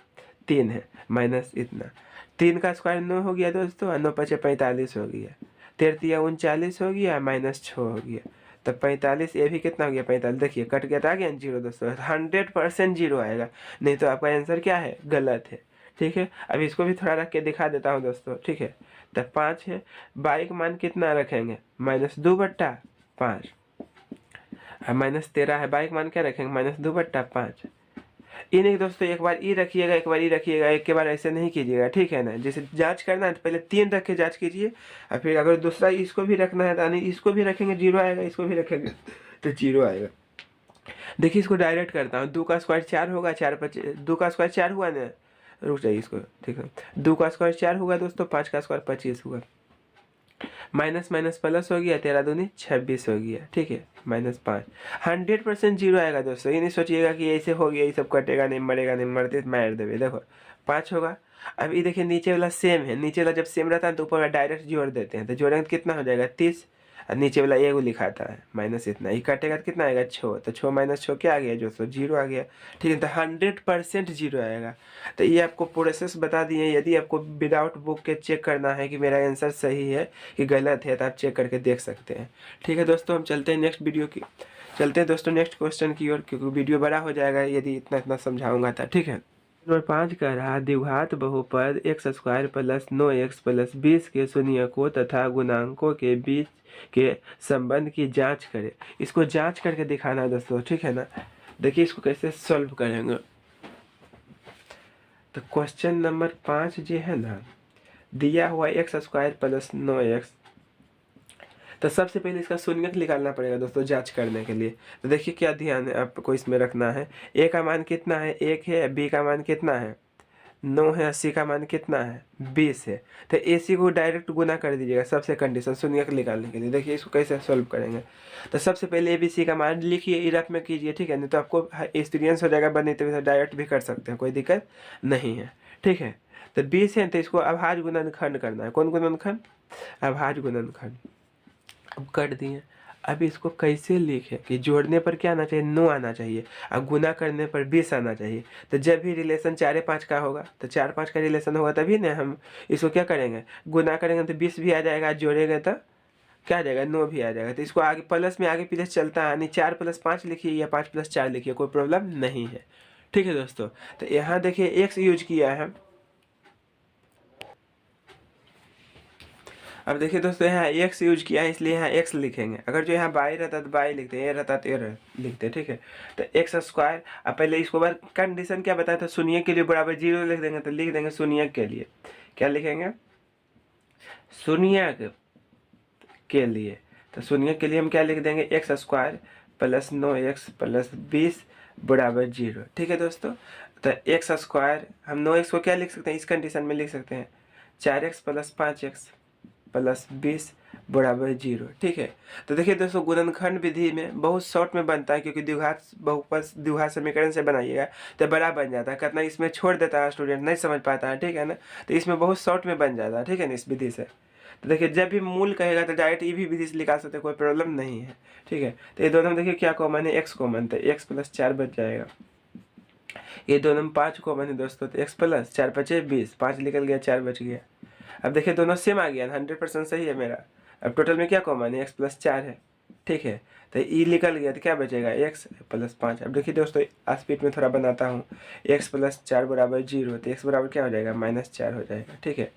3 है, माइनस इतना, 3 का स्क्वायर 9 हो गया दोस्तों, 9×5 = 45 हो गया, 13 × 39 हो गया, -6 हो गया, तो 45, ये भी कितना हो गया 45, देखिए कट गया तो आ गया 0 दोस्तों, 100% 0 आएगा, नहीं तो आपका आंसर क्या है, गलत है, ठीक है। अब इसको भी थोड़ा रख के दिखा देता हूँ दोस्तों, ठीक है। तो 5 है, y का मान कितना रखेंगे, -2/5, -13 है, y का मान क्या रखेंगे, -2/5। ये नहीं दोस्तों, एक बार ई रखिएगा, एक बार ई रखिएगा, एक के बार ऐसे नहीं कीजिएगा, ठीक है ना। जैसे जांच करना है तो पहले 3 रख के जांच कीजिए, और फिर अगर दूसरा इसको भी रखना है तो इसको भी रखेंगे 0 आएगा, इसको भी रखेंगे तो 0 आएगा। देखिए इसको डायरेक्ट करता हूँ, 2 का स्क्वायर 4 होगा, 2 का स्क्वायर 4 हुआ ना, रुक जाइए इसको, ठीक है। 2 का स्क्वायर 4 होगा दोस्तों, 5 का स्क्वायर 25 हुआ, माइनस माइनस प्लस हो गया, 13 दूनी 26 हो गया, ठीक है, -5। 100% 0 आएगा दोस्तों, ये नहीं सोचिएगा कि ऐसे हो गया, ये सब कटेगा नहीं, मरेगा नहीं, मरते तो मार देवे, देखो 5 होगा। अब ये देखिए नीचे वाला सेम है, नीचे वाला जब सेम रहता है तो ऊपर वाला डायरेक्ट जोड़ देते हैं, तो जोड़ेंगे तो कितना हो जाएगा 30, और नीचे वाला एगो लिखाता है माइनस इतना, ये कटेगा तो कितना आएगा 6, तो 6 - 6 क्या आ गया दोस्तों, 0 आ गया, ठीक है। तो 100% 0 आएगा। तो ये आपको प्रोसेस बता दिए, यदि आपको विदाउट बुक के चेक करना है कि मेरा आंसर सही है कि गलत है, तो आप चेक करके देख सकते हैं, ठीक है दोस्तों। हम चलते हैं नेक्स्ट नेक्स्ट क्वेश्चन की ओर, क्योंकि वीडियो बड़ा हो जाएगा यदि इतना समझाऊंगा था, ठीक है। नंबर 5 कह रहा, द्विघात बहुपद x² + 9x + 20 के शून्यकों तथा गुणांकों के बीच के संबंध की जांच करें। इसको जांच करके दिखाना है दोस्तों, ठीक है ना। देखिए इसको कैसे सॉल्व करेंगे। तो क्वेश्चन नंबर 5 जो है ना, दिया हुआ x² + 9x, तो सबसे पहले इसका शून्यक निकालना पड़ेगा दोस्तों जांच करने के लिए। तो देखिए क्या ध्यान है आपको इसमें रखना है, a का मान कितना है, 1 है, b का मान कितना है, 9 है, c का मान कितना है, 20 है। तो ac को डायरेक्ट गुना कर दीजिएगा सबसे कंडीशन शून्यक निकालने के लिए। देखिए इसको कैसे सॉल्व करेंगे। तो सबसे पहले abc का मान लिखिए, ई रफ में कीजिए, ठीक है, नहीं तो आपको एक्सपीरियंस हो जाएगा, बनने तो डायरेक्ट भी कर सकते हैं, कोई दिक्कत नहीं है, ठीक है। तो 20 है तो इसको अभाज्य गुणनखंड करना है, कौन गुणनखंड, अभाज्य गुणनखंड। अब कर दिए। अब इसको कैसे लिखे कि जोड़ने पर क्या आना चाहिए, 9 आना चाहिए, और गुना करने पर 20 आना चाहिए। तो जब भी रिलेशन 4-5 का होगा, तो 4-5 का रिलेशन होगा तभी ना हम इसको क्या करेंगे, गुना करेंगे तो 20 भी आ जाएगा, जोड़ेंगे तो क्या आ जाएगा, 9 भी आ जाएगा। तो इसको आगे प्लस में आगे पीछे चलता है, यानी 4 + 5 लिखिए या 5 + 4 लिखिए, कोई प्रॉब्लम नहीं है, ठीक है दोस्तों। तो यहाँ देखिए एक्स यूज किया है। अब देखिए दोस्तों यहाँ एक्स यूज किया है इसलिए यहाँ एक्स लिखेंगे। अगर जो यहाँ बाई रहता तो बाई लिखते, ए रहता तो ए लिखते, ठीक है। तो एक्स स्क्वायर, अब पहले इसको बार कंडीशन क्या बताया था, शून्य के लिए बराबर 0 लिख देंगे। तो लिख देंगे शून्य के लिए, क्या लिखेंगे, शून्य के लिए। तो शून्य के लिए हम क्या लिख देंगे, x square plus 9x plus 20 बराबर 0, ठीक है दोस्तों। तो एक्स स्क्वायर हम 9x को क्या लिख सकते हैं, इस कंडीशन में लिख सकते हैं 4x प्लस 5x प्लस 20 बराबर 0, ठीक है। तो देखिए दोस्तों गुणनखंड विधि में बहुत शॉर्ट में बनता है, क्योंकि द्विघात बहुपद द्विघात समीकरण से बनाइएगा तो बड़ा बन जाता है। कितना इसमें छोड़ देता है स्टूडेंट, नहीं समझ पाता है, ठीक है ना। तो इसमें बहुत शॉर्ट में बन जाता है, ठीक है ना, इस विधि से। तो देखिए जब भी मूल कहेगा तो डायरेक्ट ई भी विधि से निकाल सकते, कोई प्रॉब्लम नहीं है, ठीक है। तो ये दोनों में देखिए क्या कॉमन है, एक्स कॉमन, तो एक्स प्लस 4 बच जाएगा। ये दोनों में 5 कॉमन है दोस्तों, तो एक्स प्लस 4 5 20, 5 निकल गया, 4 बच गया। अब देखिए दोनों सेम आ गया, 100% सही है मेरा। अब टोटल में क्या कॉमन है, एक्स प्लस 4 है, ठीक है। तो ई निकल गया तो क्या बचेगा, एक्स प्लस 5। अब देखिए दोस्तों स्पीड में थोड़ा बनाता हूँ, एक्स प्लस 4 बराबर 0, तो एक्स बराबर क्या हो जाएगा, -4 हो जाएगा, ठीक है।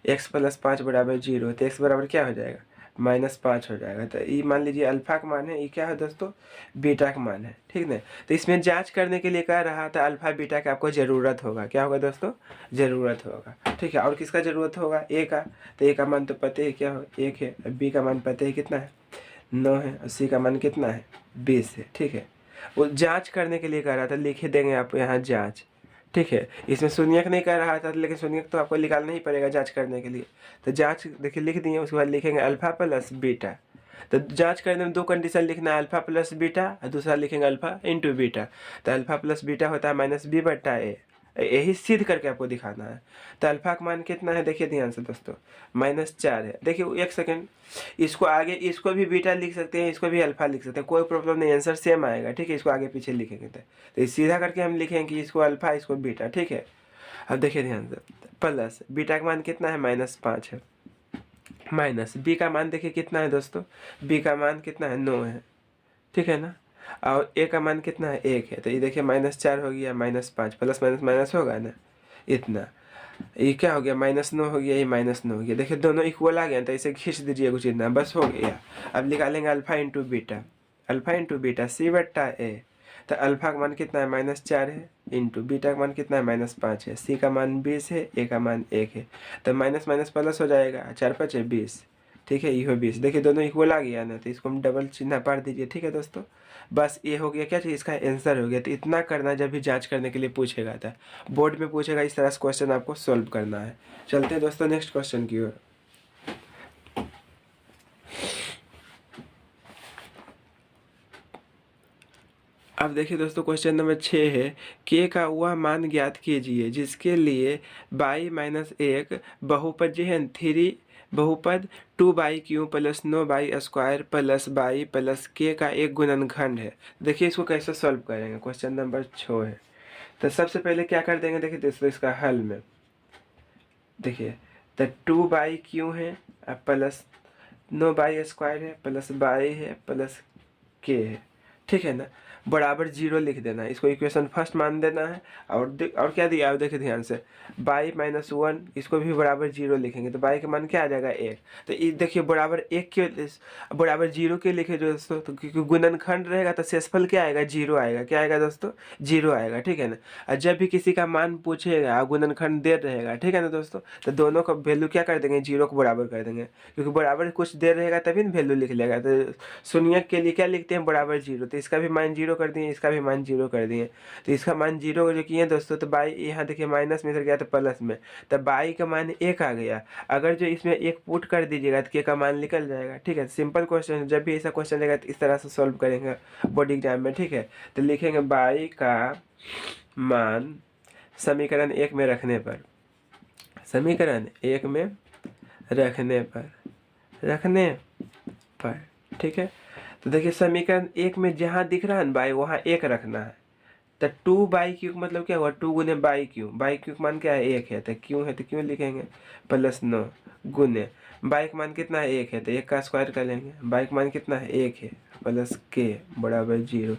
एक्स प्लस 5 बराबर 0, तो एक्स बराबर क्या हो जाएगा, -5 हो जाएगा। तो ये मान लीजिए अल्फा का मान है, ये क्या है दोस्तों, बीटा का मान है, ठीक ना। तो इसमें जांच करने के लिए कह रहा था अल्फा बीटा का आपको ज़रूरत होगा, क्या होगा दोस्तों, ज़रूरत होगा, ठीक है। और किसका ज़रूरत होगा, ए का। तो ए का मान तो पता है क्या हो, 1 है। बी का मान पता है कितना है, 9 है। और सी का मान कितना है, 20 है, ठीक है। वो जाँच करने के लिए कह रहा था, लिखे देंगे आप यहाँ जाँच, ठीक है। इसमें शून्यक नहीं कर रहा था, लेकिन शून्यक तो आपको निकालना ही पड़ेगा जांच करने के लिए। तो जांच देखिए लिख दिए, उसके बाद लिखेंगे अल्फा प्लस बीटा। तो जांच करने में 2 कंडीशन लिखना है, अल्फा प्लस बीटा, और दूसरा लिखेंगे अल्फा इंटू बीटा। तो अल्फा प्लस बीटा होता है -b/a, यही सिद्ध करके आपको दिखाना है। तो अल्फा का मान कितना है, देखिए ध्यान से दोस्तों, -4 है। देखिए एक सेकेंड, इसको आगे, इसको भी बीटा लिख सकते हैं, इसको भी अल्फा लिख सकते हैं, कोई प्रॉब्लम नहीं, आंसर सेम आएगा, ठीक है। इसको आगे पीछे लिखेंगे तो सीधा करके हम लिखेंगे कि इसको अल्फा इसको बीटा, ठीक है। अब देखिए ध्यान से, प्लस बीटा का मान कितना है, -5 है, माइनस बी का मान देखिए कितना है दोस्तों, बी का मान कितना है, 9 है, ठीक है ना। और ए का मान कितना है, 1 है। तो ये देखिए -4 हो गया, -5, प्लस माइनस माइनस होगा ना, इतना। ये क्या हो गया, -9 हो गया, ये -9 हो गया। देखिए दोनों इक्वल आ गया, तो इसे खींच दीजिए कुछ इतना, बस हो गया। अब निकालेंगे alpha into beta, alpha into beta c/a। तो अल्फा का मान कितना है, -4 है, इंटू बीटा का मान कितना है, -5 है, सी का मान 20 है, ए का मान 1 है। तो माइनस माइनस प्लस हो जाएगा, 4 5 है 20, ठीक है, ये हो 20। देखिए दोनों इक्वल आ गया ना, तो इसको हम डबल चिन्ह पार दीजिए, ठीक है दोस्तों। बस ये हो गया, क्या चीज़, इसका आंसर हो गया। तो इतना करना जब भी जांच करने के लिए पूछेगा था, बोर्ड में पूछेगा, इस तरह से क्वेश्चन आपको सॉल्व करना है। चलते हैं दोस्तों नेक्स्ट क्वेश्चन की ओर। अब देखिए दोस्तों क्वेश्चन नंबर 6 है, के का वह मान ज्ञात कीजिए जिसके लिए बाई -1 बहुपद जो है 3 बहुपद 2/q plus 9/² plus by plus के का एक गुणनखंड है। देखिए इसको कैसे सॉल्व करेंगे, क्वेश्चन नंबर 6 है। तो सबसे पहले क्या कर देंगे, देखिए दोस्तों इसका हल में देखिए, तो 2/q है प्लस 9/² है प्लस बाई है प्लस के है, ठीक है ना, बराबर 0 लिख देना है। इसको इक्वेशन फर्स्ट मान देना है। और क्या दिया है देखिए ध्यान से, बाई -1, इसको भी बराबर 0 लिखेंगे। तो बाई का मान क्या आ जाएगा, 1। तो ये देखिए बराबर 1 के बराबर 0 के लिखे दोस्तों, तो क्योंकि गुणनखंड रहेगा तो शेषफल क्या आएगा, 0 आएगा। क्या आएगा दोस्तों, 0 आएगा, ठीक है ना। और जब भी किसी का मान पूछेगा गुणनखंड दे रहेगा, ठीक है ना दोस्तों, तो दोनों का वैल्यू क्या कर देंगे, 0 को बराबर कर देंगे, क्योंकि बराबर कुछ दे रहेगा तभी ना वैल्यू लिख लेगा। तो शून्य के लिए क्या लिखते हैं, बराबर 0। तो इसका भी मान 0 कर दिए, इसका भी मान 0 कर दिए। तो इसका मान 0 जो किए दोस्तों, तो बाई यहाँ देखिए माइनस में इधर गया तो प्लस में, तो बाई का मान 1 आ गया। अगर जो इसमें 1 पुट कर दीजिएगा तो के का मान निकल जाएगा, ठीक है। सिंपल क्वेश्चन, जब भी ऐसा क्वेश्चन रहेगा तो इस तरह से सॉल्व करेंगे बोर्ड एग्जाम में, ठीक है। तो लिखेंगे बाई का मान समीकरण 1 में रखने पर, समीकरण 1 में रखने पर, ठीक है। तो देखिए समीकरण 1 में जहाँ दिख रहा है ना बाई, वहाँ 1 रखना है। तो 2/q मतलब क्या हुआ, 2 गुने बाई क्यू मान क्या है, 1 है। तो क्यों है तो क्यों लिखेंगे +9 गुने बाई का मान कितना है, 1 है, तो 1 का स्क्वायर कर लेंगे। बाई का मान कितना है, 1 है, प्लस के बराबर 0।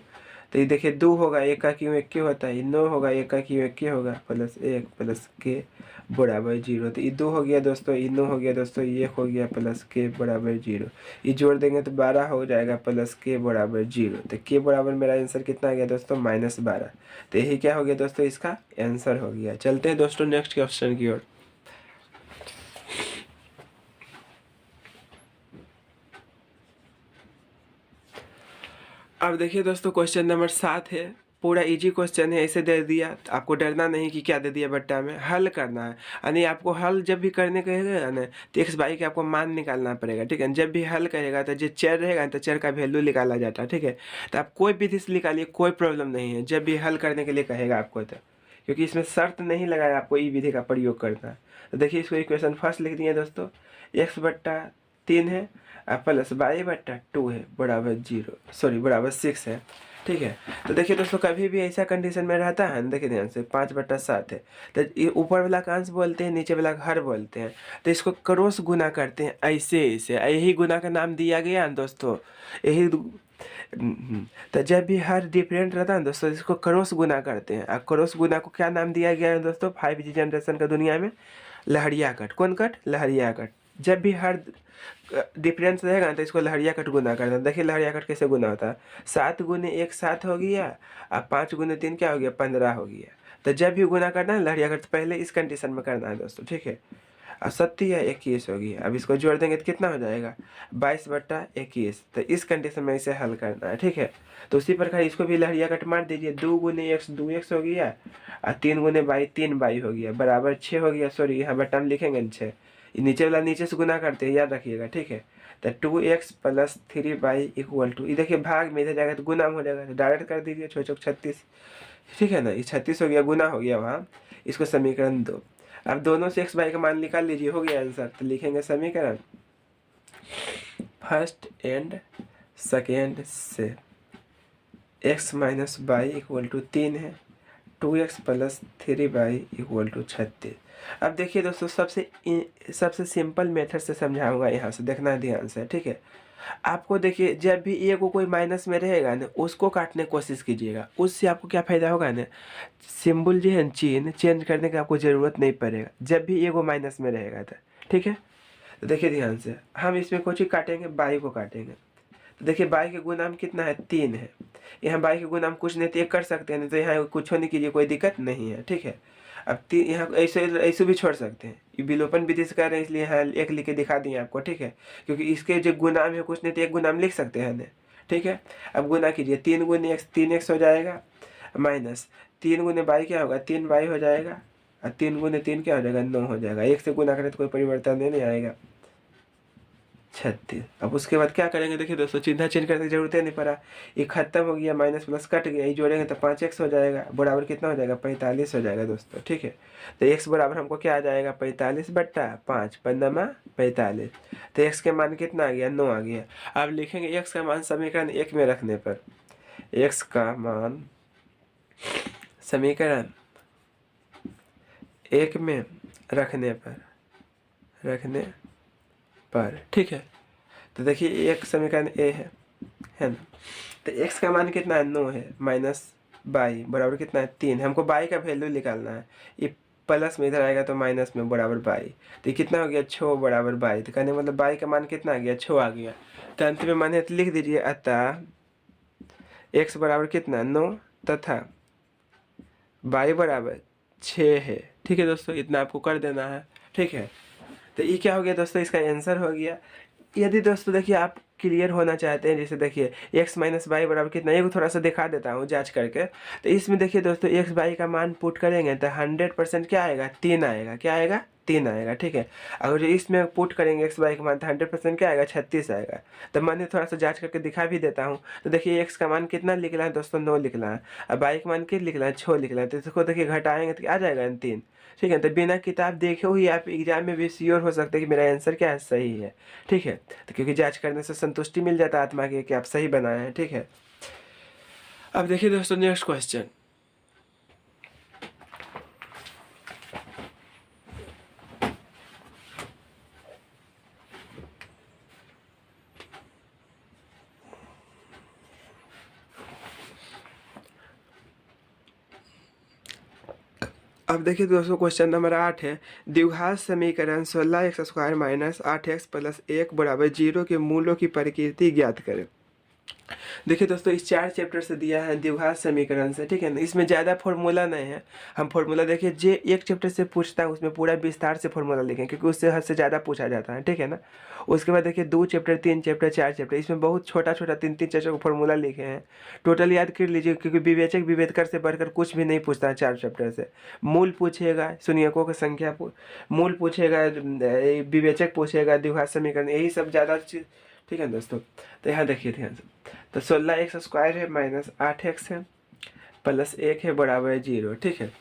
तो ये देखिए 2 होगा, 1 का क्यों 1 क्यों होता है, 9 होगा, 1 का क्यों 1 क्यों होगा, प्लस 1 प्लस के बराबर 0। तो ये 2 हो गया दोस्तों, ये 9 हो गया दोस्तों, ये 1 हो गया प्लस के बराबर 0। ये जोड़ देंगे तो 12 हो जाएगा प्लस के बराबर 0। तो के बराबर मेरा आंसर कितना आ गया दोस्तों, -12। तो यही क्या हो गया दोस्तों, इसका आंसर हो गया। चलते हैं दोस्तों नेक्स्ट क्वेश्चन की ओर। अब देखिए दोस्तों क्वेश्चन नंबर 7 है, पूरा इजी क्वेश्चन है, ऐसे दे दिया तो आपको डरना नहीं कि क्या दे दिया बट्टा में, हल करना है। यानी आपको हल जब भी करने कहेगा ना तो एक्स बाई के आपको मान निकालना पड़ेगा, ठीक है। जब भी हल करेगा तो जो चर रहेगा तो चर का वैल्यू निकाला जाता है, ठीक है। तो आप कोई विधि से निकालिए, कोई प्रॉब्लम नहीं है, जब भी हल करने के लिए कहेगा आपको तो, क्योंकि इसमें शर्त नहीं लगाया आपको ई विधि का प्रयोग करना है। तो देखिए इसको इक्वेशन फर्स्ट लिख दिए दोस्तों, एक्स बट्टा 3 है प्लस बाई बट्टा 2 है बराबर 0, सॉरी बराबर 6 है, ठीक है। तो देखिए दोस्तों कभी भी ऐसा कंडीशन में रहता है, देखिए ध्यान से 5/7 है, तो ये ऊपर वाला का अंश बोलते हैं, नीचे वाला का हर बोलते हैं। तो इसको क्रॉस गुना करते हैं ऐसे ऐसे, यही गुना का नाम दिया गया है दोस्तों, यही। तो जब भी हर डिफरेंट रहता है दोस्तों, इसको क्रॉस गुना करते हैं। और क्रॉस गुना को क्या नाम दिया गया है दोस्तों 5G जनरेशन का दुनिया में, लहरिया कट। कौन कट, लहरिया कट। जब भी हर डिफरेंस रहेगा ना तो इसको लहरिया कट गुना करना। देखिए लहरिया कट कैसे गुना होता है, 7 गुने 1 7 हो गया, और 5 गुने 3 क्या हो गया, 15 हो गया। तो जब भी गुना करना है लहरिया कट पहले इस कंडीशन में करना है दोस्तों, ठीक है। और 70 या 21 हो गया, अब इसको जोड़ देंगे तो कितना हो जाएगा, 22/21। तो इस कंडीशन में इसे हल करना है, ठीक है। तो उसी प्रकार इसको भी लहरिया कट मार दीजिए, 2 गुने x 2x हो गया, और 3 गुने बाई 3 बाई हो गया, बराबर 6 हो गया। सॉरी यहाँ बट्टा में लिखेंगे 6, नीचे वाला नीचे से गुना करते हैं, याद रखिएगा, ठीक है। तो 2x plus 3y equal to, ये देखिए भाग में इधर जाएगा तो गुना हो जाएगा, तो डायरेक्ट कर दीजिए, 6 36, ठीक है ना। ये 36 हो गया, गुना हो गया वहाँ। इसको समीकरण 2, अब दोनों से x बाई का मान निकाल लीजिए, हो गया आंसर। तो लिखेंगे समीकरण फर्स्ट एंड सेकेंड से x minus y equal to 3 है, 2x plus 3y equal to 36। अब देखिए दोस्तों सबसे सिंपल मेथड से समझाऊंगा, यहाँ से देखना ध्यान से, ठीक है। आपको देखिए जब भी ए को कोई माइनस में रहेगा ना उसको काटने की कोशिश कीजिएगा, उससे आपको क्या फ़ायदा होगा ना, सिंबल जो है चिन्ह चेंज करने की आपको ज़रूरत नहीं पड़ेगा जब भी ए को माइनस में रहेगा तो, ठीक है। तो देखिए ध्यान से हम इसमें कोई चीज़ काटेंगे, बाई को काटेंगे। तो देखिए बाई के गुणाम कितना है, 3 है। यहाँ बाई के गुणाम कुछ नहीं तो एक कर सकते हैं, नहीं तो यहाँ कुछ नहीं कीजिए, कोई दिक्कत नहीं है, ठीक है। अब यहाँ ऐसे ऐसे भी छोड़ सकते हैं, ये विलोपन विधि से कर रहे हैं इसलिए यहाँ एक लिख के दिखा दिए आपको, ठीक है। क्योंकि इसके जो गुणाम है कुछ नहीं तो एक गुणाम लिख सकते हैं ना, ठीक है। अब गुना कीजिए, 3 गुने x 3x हो जाएगा, माइनस 3 गुने बाई क्या होगा, 3 बाई हो जाएगा, और 3 गुने 3 क्या हो जाएगा, 9 हो जाएगा। एक से गुना करें तो कोई परिवर्तन नहीं आएगा, 36। अब उसके बाद क्या करेंगे, देखिए दोस्तों चिन्ह चेंज करने की जरूरत नहीं पड़ा, ये खत्म हो गया, माइनस प्लस कट गया, ये जोड़ेंगे तो 5x हो जाएगा, बराबर कितना हो जाएगा, 45 हो जाएगा दोस्तों, ठीक है। तो x बराबर हमको क्या आ जाएगा, 45/5, 5×45। तो x के मान कितना आ गया, 9 आ गया। अब लिखेंगे x का मान समीकरण 1 में रखने पर, x का मान समीकरण 1 में रखने पर, ठीक है। तो देखिए एक समीकरण ए है ना। तो x का मान कितना है, 9 है, माइनस बाई बराबर कितना है, 3 है। हमको बाई का वैल्यू निकालना है, ये प्लस में इधर आएगा तो माइनस में बराबर बाई। तो ये कितना हो गया, 6 बराबर बाई। तो कहने मतलब बाई का मान कितना आ गया, 6 आ गया। तो अंत में मान है तो लिख दीजिए, अतः x बराबर कितना, 9 तथा बाई बराबर 6 है, ठीक है दोस्तों। इतना आपको कर देना है, ठीक है। तो ये क्या हो गया दोस्तों, इसका आंसर हो गया। यदि दोस्तों देखिए आप क्लियर होना चाहते हैं, जैसे देखिए x माइनस बाई बराबर कितना, ये थोड़ा सा दिखा देता हूँ जांच करके। तो इसमें देखिए दोस्तों x बाई का मान पुट करेंगे तो 100% क्या आएगा, 3 आएगा, क्या आएगा, 3 आएगा, ठीक है। अगर इसमें पुट करेंगे x बाई का मान तो 100% क्या आएगा, 36 आएगा। तो मैंने थोड़ा सा जांच करके दिखा भी देता हूँ। तो देखिए x का मान कितना लिखना है दोस्तों, 9 लिखना है, और बाई का मान कितना लिखना है, 6 लिखना है। तो इसको देखिए घटाएंगे तो आ जाएगा 3, ठीक है। तो बिना किताब देखे हुई आप एग्जाम में भी श्योर हो सकते हैं कि मेरा आंसर क्या है, सही है, ठीक है। तो क्योंकि जांच करने से संतुष्टि मिल जाता है आत्मा की कि आप सही बनाए हैं, ठीक है। अब देखिए दोस्तों नेक्स्ट क्वेश्चन, अब देखिए दोस्तों क्वेश्चन नंबर 8 है, द्विघात समीकरण 16x² माइनस 8x प्लस 1 बराबर 0 के मूलों की प्रकृति ज्ञात करें। देखिए दोस्तों इस 4 चैप्टर से दिया है द्विघात समीकरण से, ठीक है ना। इसमें ज़्यादा फॉर्मूला नहीं है, हम फॉर्मूला देखिए जे एक चैप्टर से पूछता है उसमें पूरा विस्तार से फॉर्मूला लिखें, क्योंकि उससे हद से ज़्यादा पूछा जाता है, ठीक है ना। उसके बाद देखिए 2 चैप्टर 3 चैप्टर 4 चैप्टर, इसमें बहुत छोटा छोटा 3-3 चैप्टर को फॉर्मूला लिखे हैं। टोटल याद कर लीजिए, क्योंकि विवेचक विभेदकर से बढ़कर कुछ भी नहीं पूछता है 4 चैप्टर से। मूल पूछेगा, शून्यकों की संख्या मूल पूछेगा, विवेचक पूछेगा, द्विघात समीकरण, यही सब ज़्यादा चीज, ठीक है दोस्तों। तो यहाँ देखिए ध्यान से, तो 16x² है माइनस 8x है प्लस 1 है बराबर 0, ठीक है।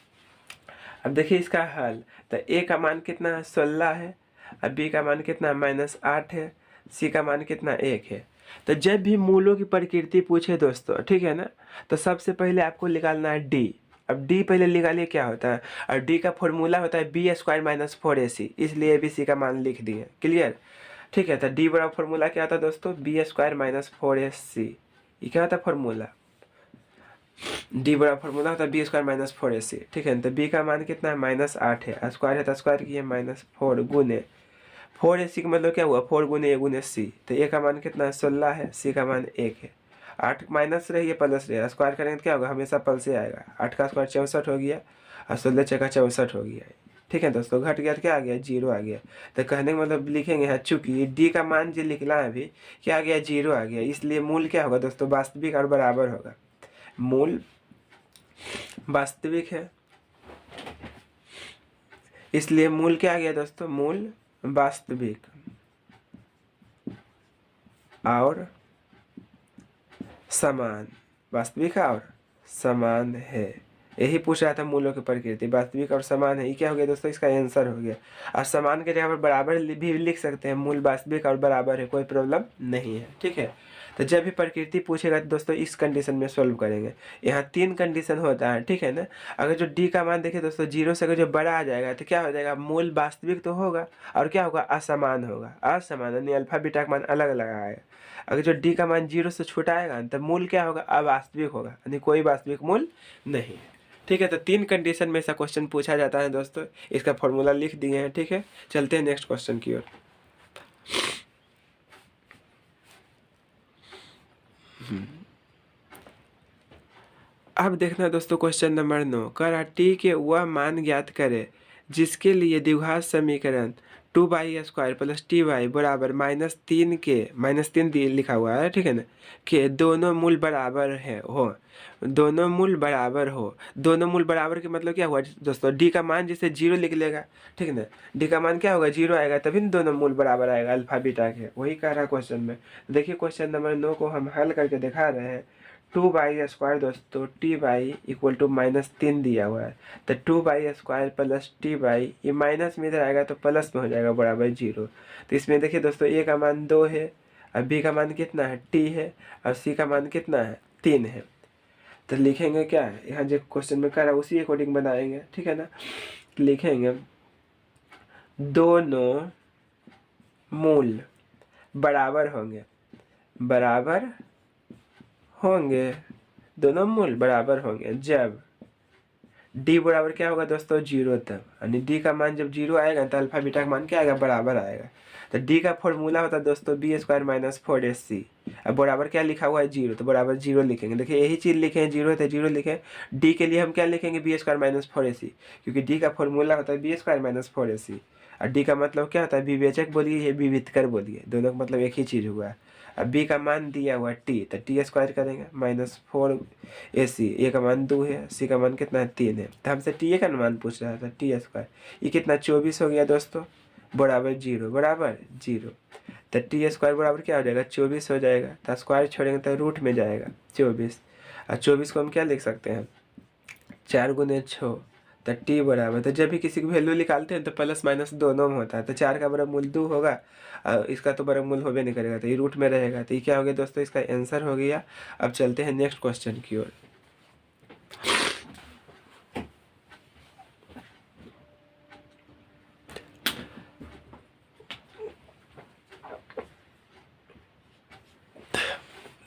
अब देखिए इसका हल, तो a का मान कितना है 16 है, अब b का मान कितना -8 है, c का मान कितना 1 है। तो जब भी मूलों की प्रकृति पूछे दोस्तों, ठीक है ना, तो सबसे पहले आपको निकालना है d। अब d पहले निकालिए क्या होता है, और d का फॉर्मूला होता है b² - 4ac, इसलिए abc का मान लिख दिए, क्लियर, ठीक है। तो d बड़ा फॉर्मूला क्या होता है दोस्तों, b² - 4ac, ये क्या होता है फॉर्मूला, d बड़ा फॉर्मूला होता है b² - 4ac, ठीक है। तो b का मान कितना है -8 है, स्क्वायर है तो स्क्वायर की है -4 गुने 4ac का मतलब क्या हुआ 4 गुने a गुने c, तो a का मान कितना है 16 है, c का मान 1 है। 8 माइनस रही है प्लस रही है, स्क्वायर करेंगे तो क्या होगा हमेशा प्लस से आएगा, 8 का स्क्वायर 64 हो गया और 16 छक्का 64 हो गया, ठीक है दोस्तों। घट गया तो क्या आ गया 0 आ गया। तो कहने का मतलब लिखेंगे यहाँ, चूंकि डी का मान जो निकला है अभी क्या आ गया 0 आ गया, इसलिए मूल क्या होगा दोस्तों वास्तविक और बराबर होगा। मूल वास्तविक है, इसलिए मूल क्या आ गया दोस्तों, मूल वास्तविक और समान, वास्तविक और समान है, यही पूछ रहा था। मूलों की प्रकृति वास्तविक और समान है, ये क्या हो गया दोस्तों, इसका आंसर हो गया। और समान के जगह पर बराबर भी लिख सकते हैं, मूल वास्तविक और बराबर है, कोई प्रॉब्लम नहीं है, ठीक है। तो जब भी प्रकृति पूछेगा तो दोस्तों इस कंडीशन में सॉल्व करेंगे। यहाँ 3 कंडीशन होता है, ठीक है ना। अगर जो डी का मान देखिए दोस्तों 0 से अगर जो बड़ा आ जाएगा तो क्या हो जाएगा, मूल वास्तविक तो होगा और क्या होगा असमान होगा, असमान यानी अल्फा बीटा का मान अलग अलग आएगा। अगर जो डी का मान 0 से छोटा आएगा तो मूल क्या होगा, अवास्तविक होगा, यानी कोई वास्तविक मूल नहीं है, ठीक है। तो 3 कंडीशन में ऐसा क्वेश्चन पूछा जाता है दोस्तों, इसका फॉर्मूला लिख दिए हैं, ठीक है। चलते हैं नेक्स्ट क्वेश्चन की ओर। अब देखना दोस्तों क्वेश्चन नंबर 9, करा टी के वह मान ज्ञात करे जिसके लिए द्विघात समीकरण 2y² प्लस ty बराबर -3 के -3 लिखा हुआ है, ठीक है ना, के दोनों मूल बराबर है हो, दोनों मूल बराबर हो। दोनों मूल बराबर के मतलब क्या हुआ दोस्तों, डी का मान जैसे 0 लिख लेगा, ठीक है ना, डी का मान क्या होगा 0 आएगा, तभी दोनों मूल बराबर आएगा अल्फा बीटा के, वही कह रहा है क्वेश्चन में। देखिए क्वेश्चन नंबर 9 को हम हल करके दिखा रहे हैं। 2y² दोस्तों टी वाई इक्वल टू -3 दिया हुआ है, तो 2y² प्लस टी वाई, ये माइनस में इधर आएगा तो प्लस में हो जाएगा बराबर 0। तो इसमें देखिए दोस्तों a का मान 2 है, और b का मान कितना है t है, और c का मान कितना है 3 है। तो लिखेंगे क्या है, यहाँ जो क्वेश्चन में कर रहा है उसी अकॉर्डिंग बनाएंगे, ठीक है ना। लिखेंगे दोनों मूल बराबर होंगे, बराबर होंगे, दोनों मूल बराबर होंगे जब d बराबर क्या होगा दोस्तों 0 तब, यानी d का मान जब 0 आएगा तो अल्फा बीटा का मान क्या आएगा बराबर आएगा। तो d का फॉर्मूला होता है दोस्तों b² - 4ac, अब बराबर क्या लिखा हुआ है 0, तो बराबर 0 लिखेंगे। देखिए यही चीज़ लिखें 0 है तो 0 लिखें। d के लिए हम क्या लिखेंगे b² - 4ac, क्योंकि d का फॉर्मूला होता है b² - 4ac, और d का मतलब क्या होता है विवेचक बोलिए या विविधकर बोलिए, दोनों का मतलब एक ही चीज़ हुआ। अब b का मान दिया हुआ t, तो t² करेंगे -4ac, a का मान 2 है, c का मान कितना है 3 है, तो हमसे t का मान पूछ रहा था t², ये कितना 24 हो गया दोस्तों बराबर 0, बराबर 0। तो t² बराबर क्या हो जाएगा 24 हो जाएगा, तो स्क्वायर छोड़ेंगे तो रूट में जाएगा 24, और 24 को हम क्या लिख सकते हैं 4 गुने 6, तो t बराबर, तो जब भी किसी की वैल्यू निकालते हैं तो प्लस माइनस दोनों में होता है, तो 4 का वर्गमूल 2 होगा और इसका तो वर्गमूल होबे नहीं करेगा, तो ये रूट में रहेगा, तो ये क्या हो गया दोस्तों इसका आंसर हो गया। अब चलते हैं नेक्स्ट क्वेश्चन की ओर।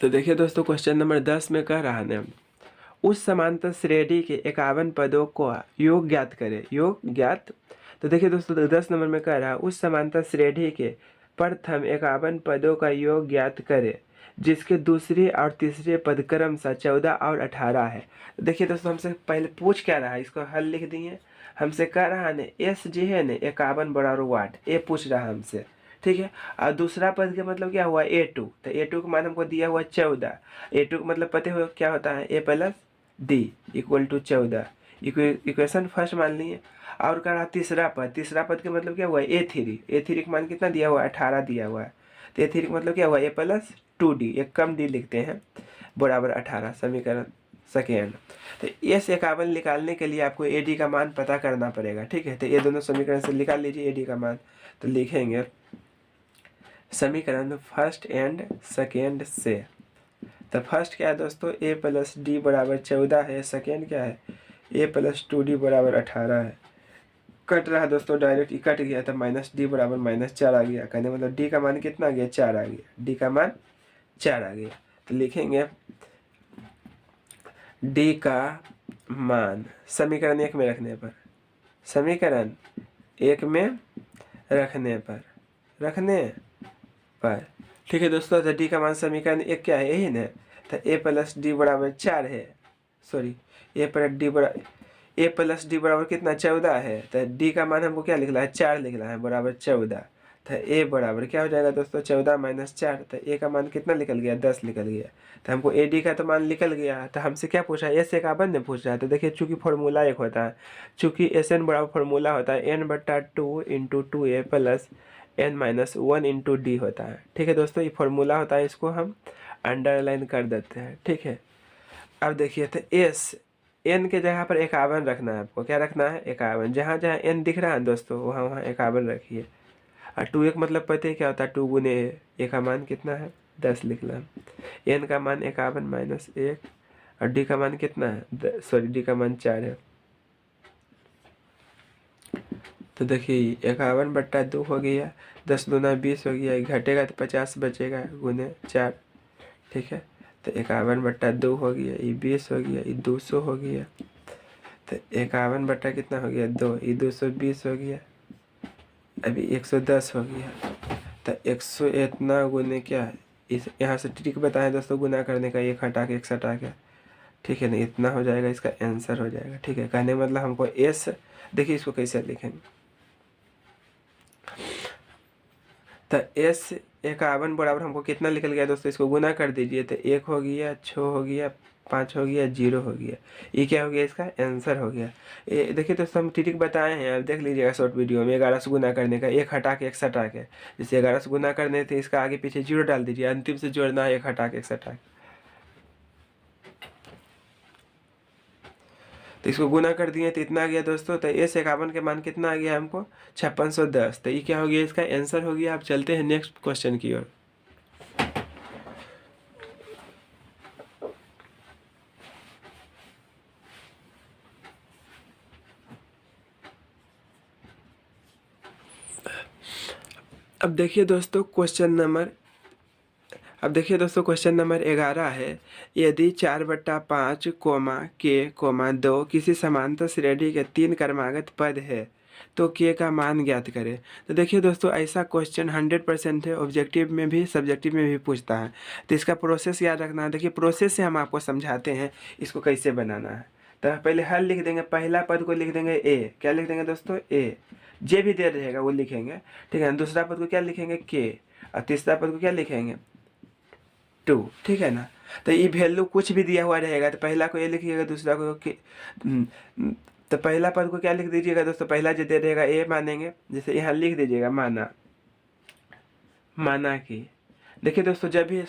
तो देखिए दोस्तों क्वेश्चन नंबर 10 में कह रहा है उस समांतर श्रेणी के 51 पदों को योग ज्ञात करें। योग ज्ञात, तो देखिए दोस्तों 10 नंबर में कह रहा है उस समांतर श्रेणी के प्रथम 51 पदों का योग ज्ञात करें जिसके दूसरे और तीसरे पद क्रमशः 14 और 18 है। तो देखिए दोस्तों हमसे पहले पूछ क्या रहा है, इसको हल लिख दिए। हमसे कह रहा है ना एस जी है ना 51 बराबर वाट, ये पूछ रहा है हमसे, ठीक है। और दूसरा पद का मतलब क्या हुआ A2, तो A2 का मान हमको दिया हुआ 14। A2 का मतलब पता हो क्या होता है, A plus D equal to 14। Equation first मान लिए। और कह रहा तीसरा पद का मतलब क्या हुआ A3 का मान कितना दिया हुआ है, 18 दिया हुआ है। तो A3 का मतलब क्या हुआ, A प्लस 2D, एक कम डी लिखते हैं, बराबर 18, समीकरण सेकेंड। तो एस 51 निकालने के लिए आपको AD का मान पता करना पड़ेगा, ठीक है। तो ये दोनों समीकरण से निकाल लीजिए AD का मान। तो लिखेंगे समीकरण फर्स्ट एंड सेकेंड से। तो फर्स्ट क्या है दोस्तों, A प्लस डी बराबर 14 है, सेकेंड क्या है A प्लस 2D बराबर 18 है। कट रहा है दोस्तों, डायरेक्ट ही कट गया, तो माइनस डी बराबर -4 आ गया। कहने मतलब डी का मान कितना आ गया, 4 आ गया, डी का मान 4 आ गया। तो लिखेंगे डी का मान समीकरण 1 में रखने पर, समीकरण 1 में रखने पर ठीक है दोस्तों। तो डी का मान समीकरण 1 क्या है, यही ना। तो A प्लस डी बराबर 4 है, सॉरी A प्लस डी बराबर कितना, 14 है। तो डी का मान हमको क्या लिखना है, 4 लिखना है, बराबर 14। तो A बराबर क्या हो जाएगा दोस्तों, 14 - 4। तो A का मान कितना निकल गया, 10 निकल गया। तो हमको AD का तो मान निकल गया। तो हमसे क्या पूछा है, S 51 ने पूछ रहा है। तो देखिए चूंकि फॉर्मूला एक होता है, चूंकि SN बराबर फॉर्मूला होता है n/2 × 2A plus n-1 × D होता है, ठीक है दोस्तों। ये फॉर्मूला होता है, इसको हम अंडरलाइन कर देते हैं, ठीक है। अब देखिए तो S n के जगह पर 51 रखना है आपको, क्या रखना है, 51। जहाँ जहाँ n दिख रहा है दोस्तों वहाँ वहाँ 51 रखिए। और 2 एक मतलब पता है क्या होता है, 2 गुने A का मान कितना है, 10 लिखना है। n का मान 51 - 1 और D का मान कितना है, सॉरी D का मान 4 है। तो देखिए 51/2 हो गया, 10 दूना 20 हो गया, घटेगा तो 50 बचेगा, गुने 4, ठीक है। तो 51/2 हो गया, ये 20 हो गया, ये 200 हो गया। तो 51 बट्टा कितना हो गया, 2, ये 220 हो गया, अभी 110 हो गया। तो 100 इतना गुने क्या है, इस यहाँ से ट्रिक बताएं दोस्तों गुना करने का, 1 हटा के 1 हटा के, ठीक है ना, इतना हो जाएगा, इसका आंसर हो जाएगा, ठीक है। कहने मतलब हमको S, देखिए इसको कैसे लिखेंगे। तो S 51 बराबर हमको कितना निकल गया दोस्तों, इसको गुना कर दीजिए। तो 1 हो गया, 6 हो गया, 5 हो गया, 0 हो गया। ये क्या हो गया, इसका आंसर हो गया। ये देखिए दोस्तों हम ट्रिक बताए हैं, आप देख लीजिएगा शॉर्ट वीडियो में। 11 से गुना करने का, 1 हटा के 1 हटा के, जैसे 11 से गुना करने थे, इसका आगे पीछे 0 डाल दीजिए, अंतिम से जोड़ना है 1 हटा के 1 हटा के। तो इसको गुना कर दिए तो इतना आ गया दोस्तों। तो S 51 के मान कितना आ गया हमको, 5610। तो ये क्या हो गया, इसका आंसर हो गया। आप चलते हैं नेक्स्ट क्वेश्चन की ओर। अब देखिए दोस्तों क्वेश्चन नंबर 11 है। यदि 4/5 k 2 किसी समांतर श्रेणी के 3 क्रमागत पद है तो k का मान ज्ञात करें। तो देखिए दोस्तों ऐसा क्वेश्चन 100% है, ऑब्जेक्टिव में भी सब्जेक्टिव में भी पूछता है। तो इसका प्रोसेस याद रखना है। देखिए प्रोसेस से हम आपको समझाते हैं इसको कैसे बनाना है। तो पहले हल लिख देंगे, पहला पद को लिख देंगे A, क्या लिख देंगे दोस्तों, A। जे भी दे रहेगा वो लिखेंगे, ठीक है। दूसरा पद को क्या लिखेंगे, K, और तीसरा पद को क्या लिखेंगे, 2, ठीक है ना। तो ये वैल्यू कुछ भी दिया हुआ रहेगा, तो पहला को A लिखिएगा, दूसरा को तो पहला पद को क्या लिख दीजिएगा दोस्तों, पहला जो दे रहेगा A मानेंगे, जैसे यहाँ लिख दीजिएगा माना कि। देखिए दोस्तों जब भी,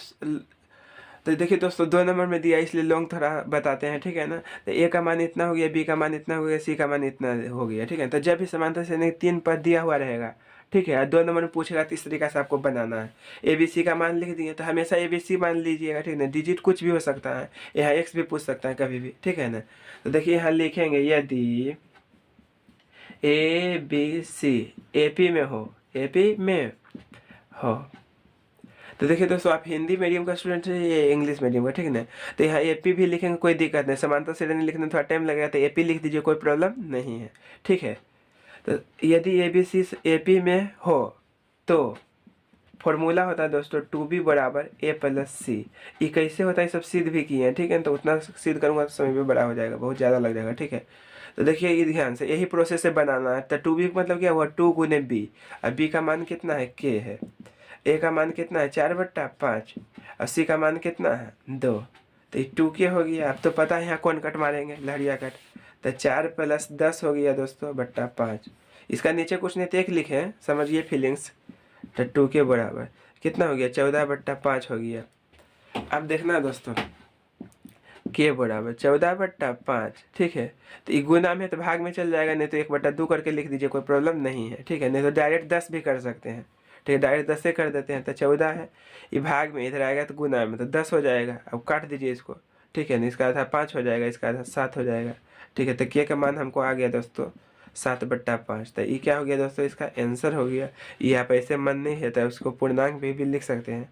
तो देखिए दोस्तों 2 नंबर में दिया इसलिए लॉन्ग थोड़ा बताते हैं, ठीक है ना। तो A का मान इतना हो गया, B का मान इतना हो गया, C का मान इतना हो गया, ठीक है। तो जब भी समांतर श्रेणी 3 पद दिया हुआ रहेगा, ठीक है, 2 नंबर में पूछेगा तो इस तरीके से आपको बनाना है। ABC का मान लिख दिए, तो हमेशा ABC मान लीजिएगा, ठीक है ना। डिजिट कुछ भी हो सकता है, यहाँ X भी पूछ सकता है कभी भी, ठीक है ना। तो देखिए यहाँ लिखेंगे यदि ABC AP में हो तो देखिए दोस्तों, आप हिंदी मीडियम का स्टूडेंट है या इंग्लिश मीडियम का, ठीक है ना। तो यहाँ एपी भी लिखेंगे, कोई दिक्कत नहीं। समांतर श्रेणी लिखने में थोड़ा टाइम लगेगा, तो एपी लिख दीजिए, कोई प्रॉब्लम नहीं है, ठीक है। तो यदि एबीसी एपी में हो तो फॉर्मूला होता है दोस्तों 2b बराबर a प्लस सी। ये कैसे होता है, सब सिद्ध भी किए हैं, ठीक है। तो उतना सिद्ध करूँगा तो समय भी बड़ा हो जाएगा, बहुत ज़्यादा लग जाएगा, ठीक है। तो देखिए ये ध्यान से यही प्रोसेस से बनाना है। तो 2b का मतलब क्या हुआ, 2 गुने b। अब b का मान कितना है, k है। a का मान कितना है, 4/5। और c का मान कितना है, 2। तो ये 2k हो गया। अब तो पता है यहाँ कौन कट मारेंगे, लहरिया कट। तो 4 + 10 हो गया दोस्तों बट्टा 5। इसका नीचे कुछ नहीं तो एक लिखे, समझिए फीलिंग्स। तो 2 के बराबर कितना हो गया, 14/5 हो गया। अब देखना दोस्तों, के बराबर 14/5, ठीक है। तो ये गुना में तो भाग में चल जाएगा, नहीं तो 1/2 करके लिख दीजिए, कोई प्रॉब्लम नहीं है, ठीक है। नहीं तो डायरेक्ट 10 भी कर सकते हैं, ठीक है। डायरेक्ट 10 से कर देते हैं। तो 14 है, ये भाग में इधर आएगा तो गुना में तो 10 हो जाएगा। अब काट दीजिए इसको, ठीक है। इसका आधा 5 हो जाएगा, इसका आधा 7 हो जाएगा, ठीक है। तो के का मान हमको आ गया दोस्तों 7/5। तो ये क्या हो गया दोस्तों, इसका आंसर हो गया। ये आप ऐसे मन नहीं है तो उसको पूर्णांक भी लिख सकते हैं।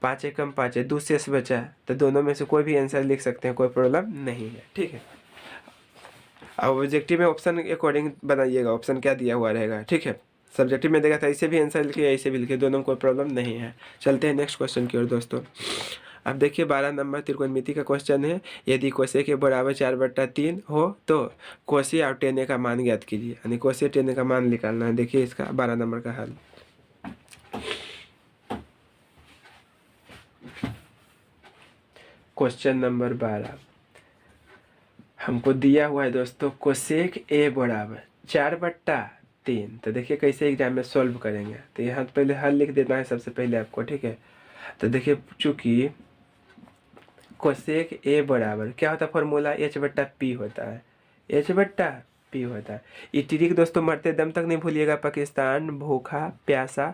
5 एकम 5 है, 2 शेष बचा है, तो दोनों में से कोई भी आंसर लिख सकते हैं, कोई प्रॉब्लम नहीं है, ठीक है। अब ऑब्जेक्टिव में ऑप्शन अकॉर्डिंग बनाइएगा, ऑप्शन क्या दिया हुआ रहेगा, ठीक है। सब्जेक्टिव में देखा था ऐसे भी आंसर लिखिए, ऐसे भी लिखिए, दोनों में कोई प्रॉब्लम नहीं है। चलते हैं नेक्स्ट क्वेश्चन की ओर दोस्तों। अब देखिए 12 नंबर त्रिकोणमिति का क्वेश्चन है। यदि कोसे के बराबर 4/3 हो तो कोसे और टेन का मान ज्ञात कीजिए, यानी कोसे टेन का मान निकालना है। देखिए इसका 12 नंबर का हल। क्वेश्चन नंबर 12 हमको दिया हुआ है दोस्तों, कोसेक ए बराबर 4/3। तो देखिए कैसे एग्जाम में सॉल्व करेंगे। तो यहाँ पहले हल लिख देना है सबसे पहले आपको, ठीक है। तो देखिए चूंकि कोसेक ए बराबर क्या होता है, फॉर्मूला h/p होता है, h/p होता है। ये ट्रिक दोस्तों मरते दम तक नहीं भूलिएगा। पाकिस्तान भूखा प्यासा,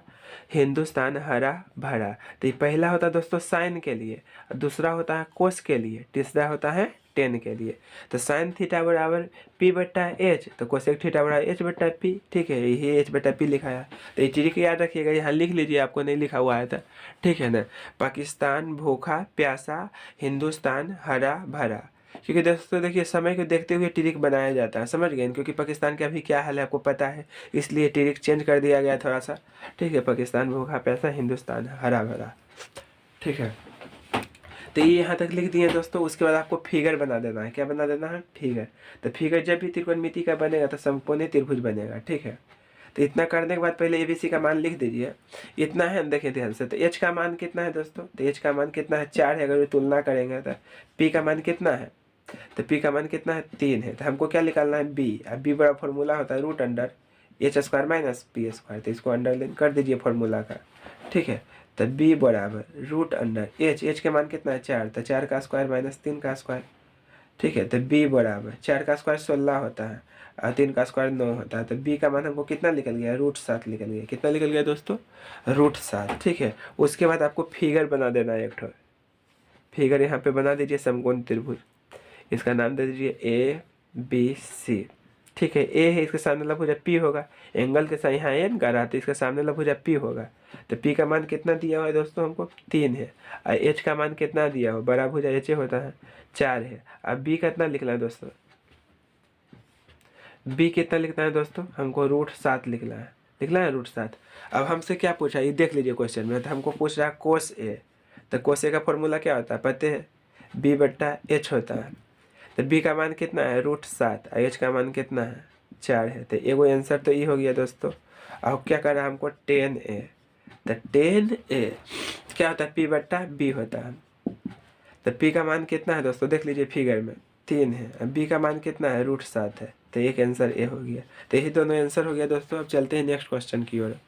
हिंदुस्तान हरा भरा। तो ये पहला होता है दोस्तों साइन के लिए, दूसरा होता है कोस के लिए, तीसरा होता है टेन के लिए। तो साइन थीटा बराबर p/h, तो कोसेक थीटा बराबर h/p, ठीक है। ये h/p लिखा है। तो ये ट्रिक याद रखिएगा, यहाँ लिख लीजिए, आपको नहीं लिखा हुआ है तो, ठीक है ना। पाकिस्तान भूखा प्यासा, हिंदुस्तान हरा भरा। क्योंकि दोस्तों देखिए समय को देखते हुए ट्रिक बनाया जाता है, समझ गए। क्योंकि पाकिस्तान का अभी क्या हाल है आपको पता है, इसलिए ट्रिक चेंज कर दिया गया थोड़ा सा, ठीक है। पाकिस्तान भूखा प्यासा, हिंदुस्तान हरा भरा, ठीक है। तो ये यहाँ तक लिख दिए दोस्तों। उसके बाद आपको फिगर बना देना है। क्या बना देना है, फिगर। तो फिगर जब भी त्रिकोणमिति का बनेगा तो समकोणीय त्रिभुज बनेगा, ठीक है। तो इतना करने के बाद पहले एबीसी का मान लिख दीजिए। इतना है, देखिए ध्यान से। तो एच का मान कितना है दोस्तों, तो एच का मान कितना है, 4 है। अगर तुलना करेंगे तो पी का मान कितना है, तो पी का मान कितना है, 3 है। तो हमको क्या निकालना है, बी। अब बी बड़ा फॉर्मूला होता है √(h² - p²। तो इसको अंडरलाइन कर दीजिए फॉर्मूला का, ठीक है। तो बी बराबर √(h), एच के मान कितना है, 4। तो 4 का स्क्वायर माइनस 3 का स्क्वायर, ठीक है। तो बी बराबर 4 का स्क्वायर 16 होता है और 3 का स्क्वायर 9 होता है। तो बी का मान हमको कितना निकल गया, √7 निकल गया। कितना निकल गया दोस्तों, √7, ठीक है। उसके बाद आपको फिगर बना देना है एक ठो। फिगर यहाँ पे बना दीजिए समकोण त्रिभुज। इसका नाम दे दीजिए ABC, ठीक है। ए है, इसके सामने वाला भुजा P होगा। एंगल के साथ यहाँ एन का रहा तो इसके सामने वाला भुजा P होगा। तो P का मान कितना दिया हुआ है दोस्तों हमको, 3 है। और H का मान कितना दिया हुआ, बड़ा भुजा H होता है, 4 है। अब B कितना लिखना है दोस्तों, B कितना लिखना है दोस्तों, हमको √7 लिखना है। लिखना है √7। अब हमसे क्या पूछा, ये देख लीजिए क्वेश्चन में। तो हमको पूछ रहा है कोस ए। तो कोस ए का फॉर्मूला क्या होता है पते है, B/H होता है। तो बी का मान कितना है, √7। और एच का मान कितना है, 4 है। तो एगो आंसर तो ये हो गया दोस्तों। अब क्या कर रहा है हमको, 10A। तो 10A क्या होता है, P/B होता है। तो P का मान कितना है दोस्तों, देख लीजिए फिगर में 3 है। अब B का मान कितना है, √7 है। तो एक आंसर ए हो गया। तो यही दोनों आंसर हो गया दोस्तों। अब चलते हैं नेक्स्ट क्वेश्चन की ओर।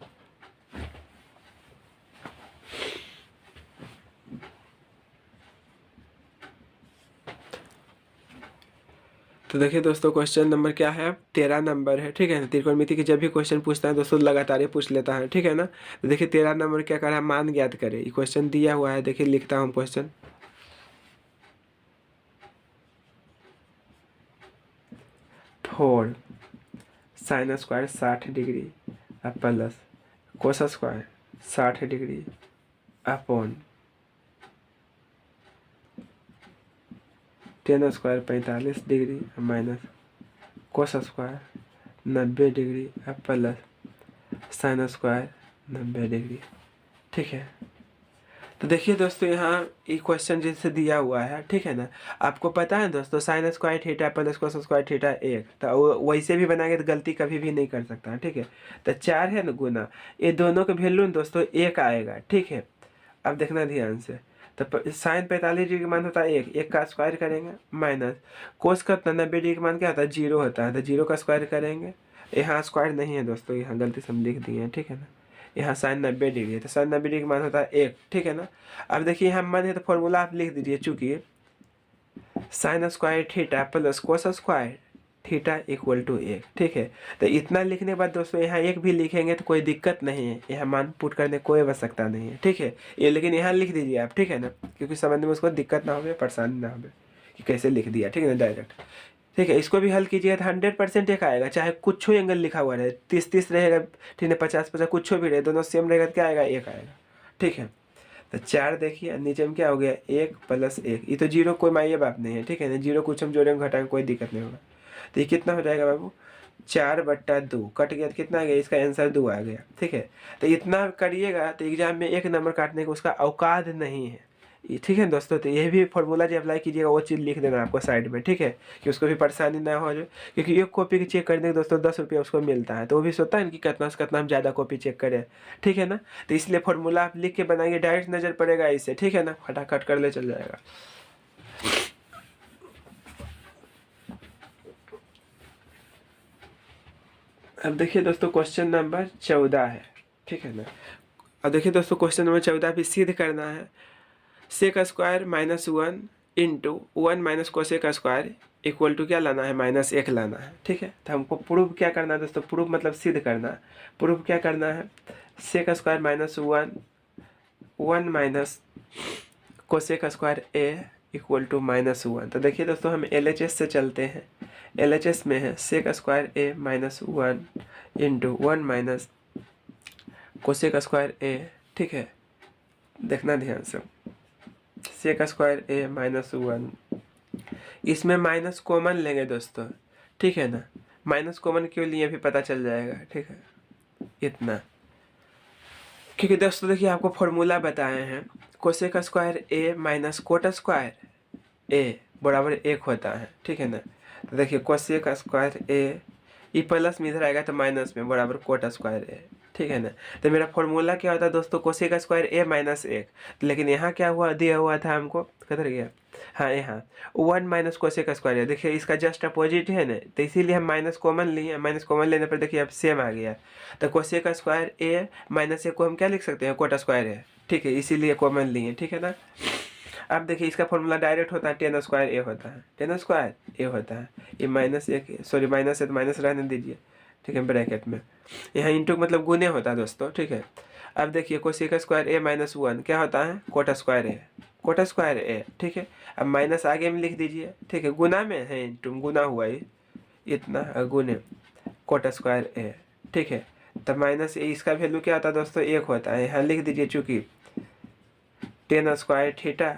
तो देखिए दोस्तों क्वेश्चन नंबर क्या है, 13 नंबर है, ठीक है ना। त्रिकोणमिति के जब भी क्वेश्चन पूछता है दोस्तों लगातार ही पूछ लेता है, ठीक है ना। तो देखिए 13 नंबर क्या कर रहा है, मान ज्ञात करे। ये क्वेश्चन दिया हुआ है, देखिए लिखता हूँ question. 4 sin² 60 degree plus cos² 60 degree upon 10 square 45 degree minus cos square 90 degree plus sine square 90 degree. ठीक है, तो देखिए दोस्तों यहाँ ये क्वेश्चन जैसे दिया हुआ है, ठीक है ना। आपको पता है दोस्तों sign square theta plus cos square theta एक, तो वैसे भी बनाएंगे तो गलती कभी भी नहीं कर सकता। ठीक है, तो 4 है ना गुना, ये दोनों का वैल्यू दोस्तों 1 आएगा। ठीक है, अब देखना ध्यान से, तो साइन 45 डिग्री का मान होता है 1, 1 का स्क्वायर करेंगे माइनस कोस का 90 डिग्री का मान क्या होता है 0 होता है, तो 0 का स्क्वायर करेंगे। यहाँ स्क्वायर नहीं है दोस्तों, यहाँ गलती से हम लिख दिए हैं। ठीक है ना, यहाँ साइन 90 डिग्री है, तो साइन 90 डिग्री का मान होता है 1। ठीक है ना, अब देखिए यहाँ मान है तो फॉर्मूला आप लिख दीजिए, चूंकि sine square theta plus cos square theta equal to 1। ठीक है, तो इतना लिखने के बाद दोस्तों यहाँ 1 भी लिखेंगे तो कोई दिक्कत नहीं है, यहाँ मान पुट करने कोई आवश्यकता नहीं है। ठीक है, ये लेकिन यहाँ लिख दीजिए आप। ठीक है ना, क्योंकि समझने में उसको दिक्कत ना हो, परेशानी ना हो कि कैसे लिख दिया। ठीक है ना, डायरेक्ट। ठीक है, इसको भी हल कीजिएगा तो 100% एक आएगा, चाहे कुछ एंगल लिखा हुआ रहे, 30-30 रहेगा, ठीक है, 50-50 कुछ भी रहे, दोनों सेम रहेगा तो क्या आएगा 1 आएगा। ठीक है, तो 4 देखिए नीचे में क्या हो गया 1 + 1, ये तो 0 कोई मायने बात नहीं है। ठीक है ना, 0 कुछ हम जोड़ेंगे घटाएंगे कोई दिक्कत नहीं होगा। तो ये कितना हो जाएगा बाबू 4/2 कट गया तो कितना आ गया, इसका आंसर 2 आ गया। ठीक है, तो इतना करिएगा तो एग्जाम में 1 नंबर काटने का उसका औकात नहीं है। ठीक है दोस्तों, तो ये भी फॉर्मूला जो अप्लाई कीजिएगा वो चीज़ लिख देना आपको साइड में। ठीक है, कि उसको भी परेशानी ना हो जाए, क्योंकि एक कॉपी की चेक करने के दोस्तों 10 रुपये उसको मिलता है, तो वो भी सोचता है कि कितना से कितना हम ज़्यादा कॉपी चेक करें। ठीक है ना, तो इसलिए फॉर्मूला आप लिख के बनाइए, डायरेक्ट नज़र पड़ेगा इससे। ठीक है ना, फटाफट कर ले चल जाएगा। अब देखिए दोस्तों क्वेश्चन नंबर 14 है। ठीक है ना, अब देखिए दोस्तों क्वेश्चन नंबर 14 भी सिद्ध करना है। Sec square -1 into 1 minus cosec square equal to क्या लाना है -1 लाना है। ठीक है, तो हमको प्रूव क्या करना है दोस्तों, प्रूव मतलब सिद्ध करना। प्रूव क्या करना है, sec square -1 1 minus cosec square A equal to -1। तो देखिए दोस्तों हम LHS से चलते हैं, LHS में है सेक स्क्वायर ए -1 इंटू 1 माइनस कोसेक स्क्वायर ए। ठीक है, देखना ध्यान से, सेक स्क्वायर ए -1, इसमें माइनस कॉमन लेंगे दोस्तों। ठीक है ना, माइनस कॉमन क्यों लिए भी पता चल जाएगा। ठीक है, इतना, क्योंकि दोस्तों देखिए आपको फॉर्मूला बताए हैं कोसेक स्क्वायर ए माइनस कोट स्क्वायर ए बराबर 1 होता है। ठीक है ना, तो देखिए कोसेक स्क्वायर ए, ये प्लस में इधर आएगा तो माइनस में बराबर कोट स्क्वायर ए। ठीक है ना, तो मेरा फॉर्मूला क्या होता है दोस्तों कोसेक स्क्वायर ए -1, लेकिन यहाँ क्या हुआ दिया हुआ था हमको, किधर गया, हाँ यहाँ 1 माइनस कोसेक स्क्वायर है। देखिए इसका जस्ट अपोजिट है ना, तो इसीलिए हम माइनस कॉमन लिए, माइनस कॉमन लेने पर देखिए अब सेम आ गया। तो कोसेक स्क्वायर ए -1 को हम क्या लिख सकते हैं कोट स्क्वायर है। ठीक है, इसीलिए कॉमन लिए। ठीक है ना, अब देखिए इसका फॉर्मूला डायरेक्ट होता है 10 स्क्वायर ए होता है, 10 स्क्वायर ए होता है, ये -1 सॉरी माइनस है तो माइनस रहने दीजिए। ठीक है, ब्रैकेट में यहाँ इंटू मतलब गुने होता है दोस्तों। ठीक है, अब देखिए कोसेक स्क्वायर ए -1 क्या होता है कोट स्क्वायर ए, कोट स्क्वायर ए। ठीक है, अब माइनस आगे में लिख दीजिए। ठीक है, गुना में है इंटू गुना हुआ ये इतना गुने कोट स्क्वायर ए। ठीक है, तब माइनस इसका वैल्यू क्या होता है दोस्तों 1 होता है, यहाँ लिख दीजिए चूँकि 10 स्क्वायर थीटा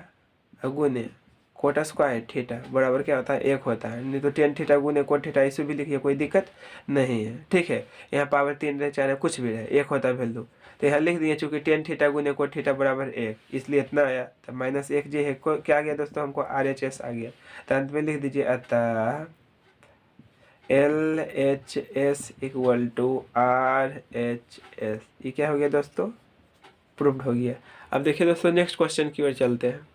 गुने कोट स्क्वायर थीटा बराबर क्या होता है 1 होता है, नहीं तो 10 थीटा गुने कोट थीटा इसे भी लिखिए कोई दिक्कत नहीं है। ठीक है, यहाँ पावर 3 रहे 4 कुछ भी रहे 1 होता है वैल्यू, तो यहाँ लिख दिए चूँकि 10 थीटा गुने कोट थीटा बराबर 1, इसलिए इतना आया। तो -1 जो है क्या आ गया दोस्तों हमको RHS आ गया। तो अंत में लिख दीजिए अतः LHS इक्वल टू RHS, ये क्या हो गया दोस्तों प्रूव्ड हो गया। अब देखिए दोस्तों नेक्स्ट क्वेश्चन की ओर चलते हैं।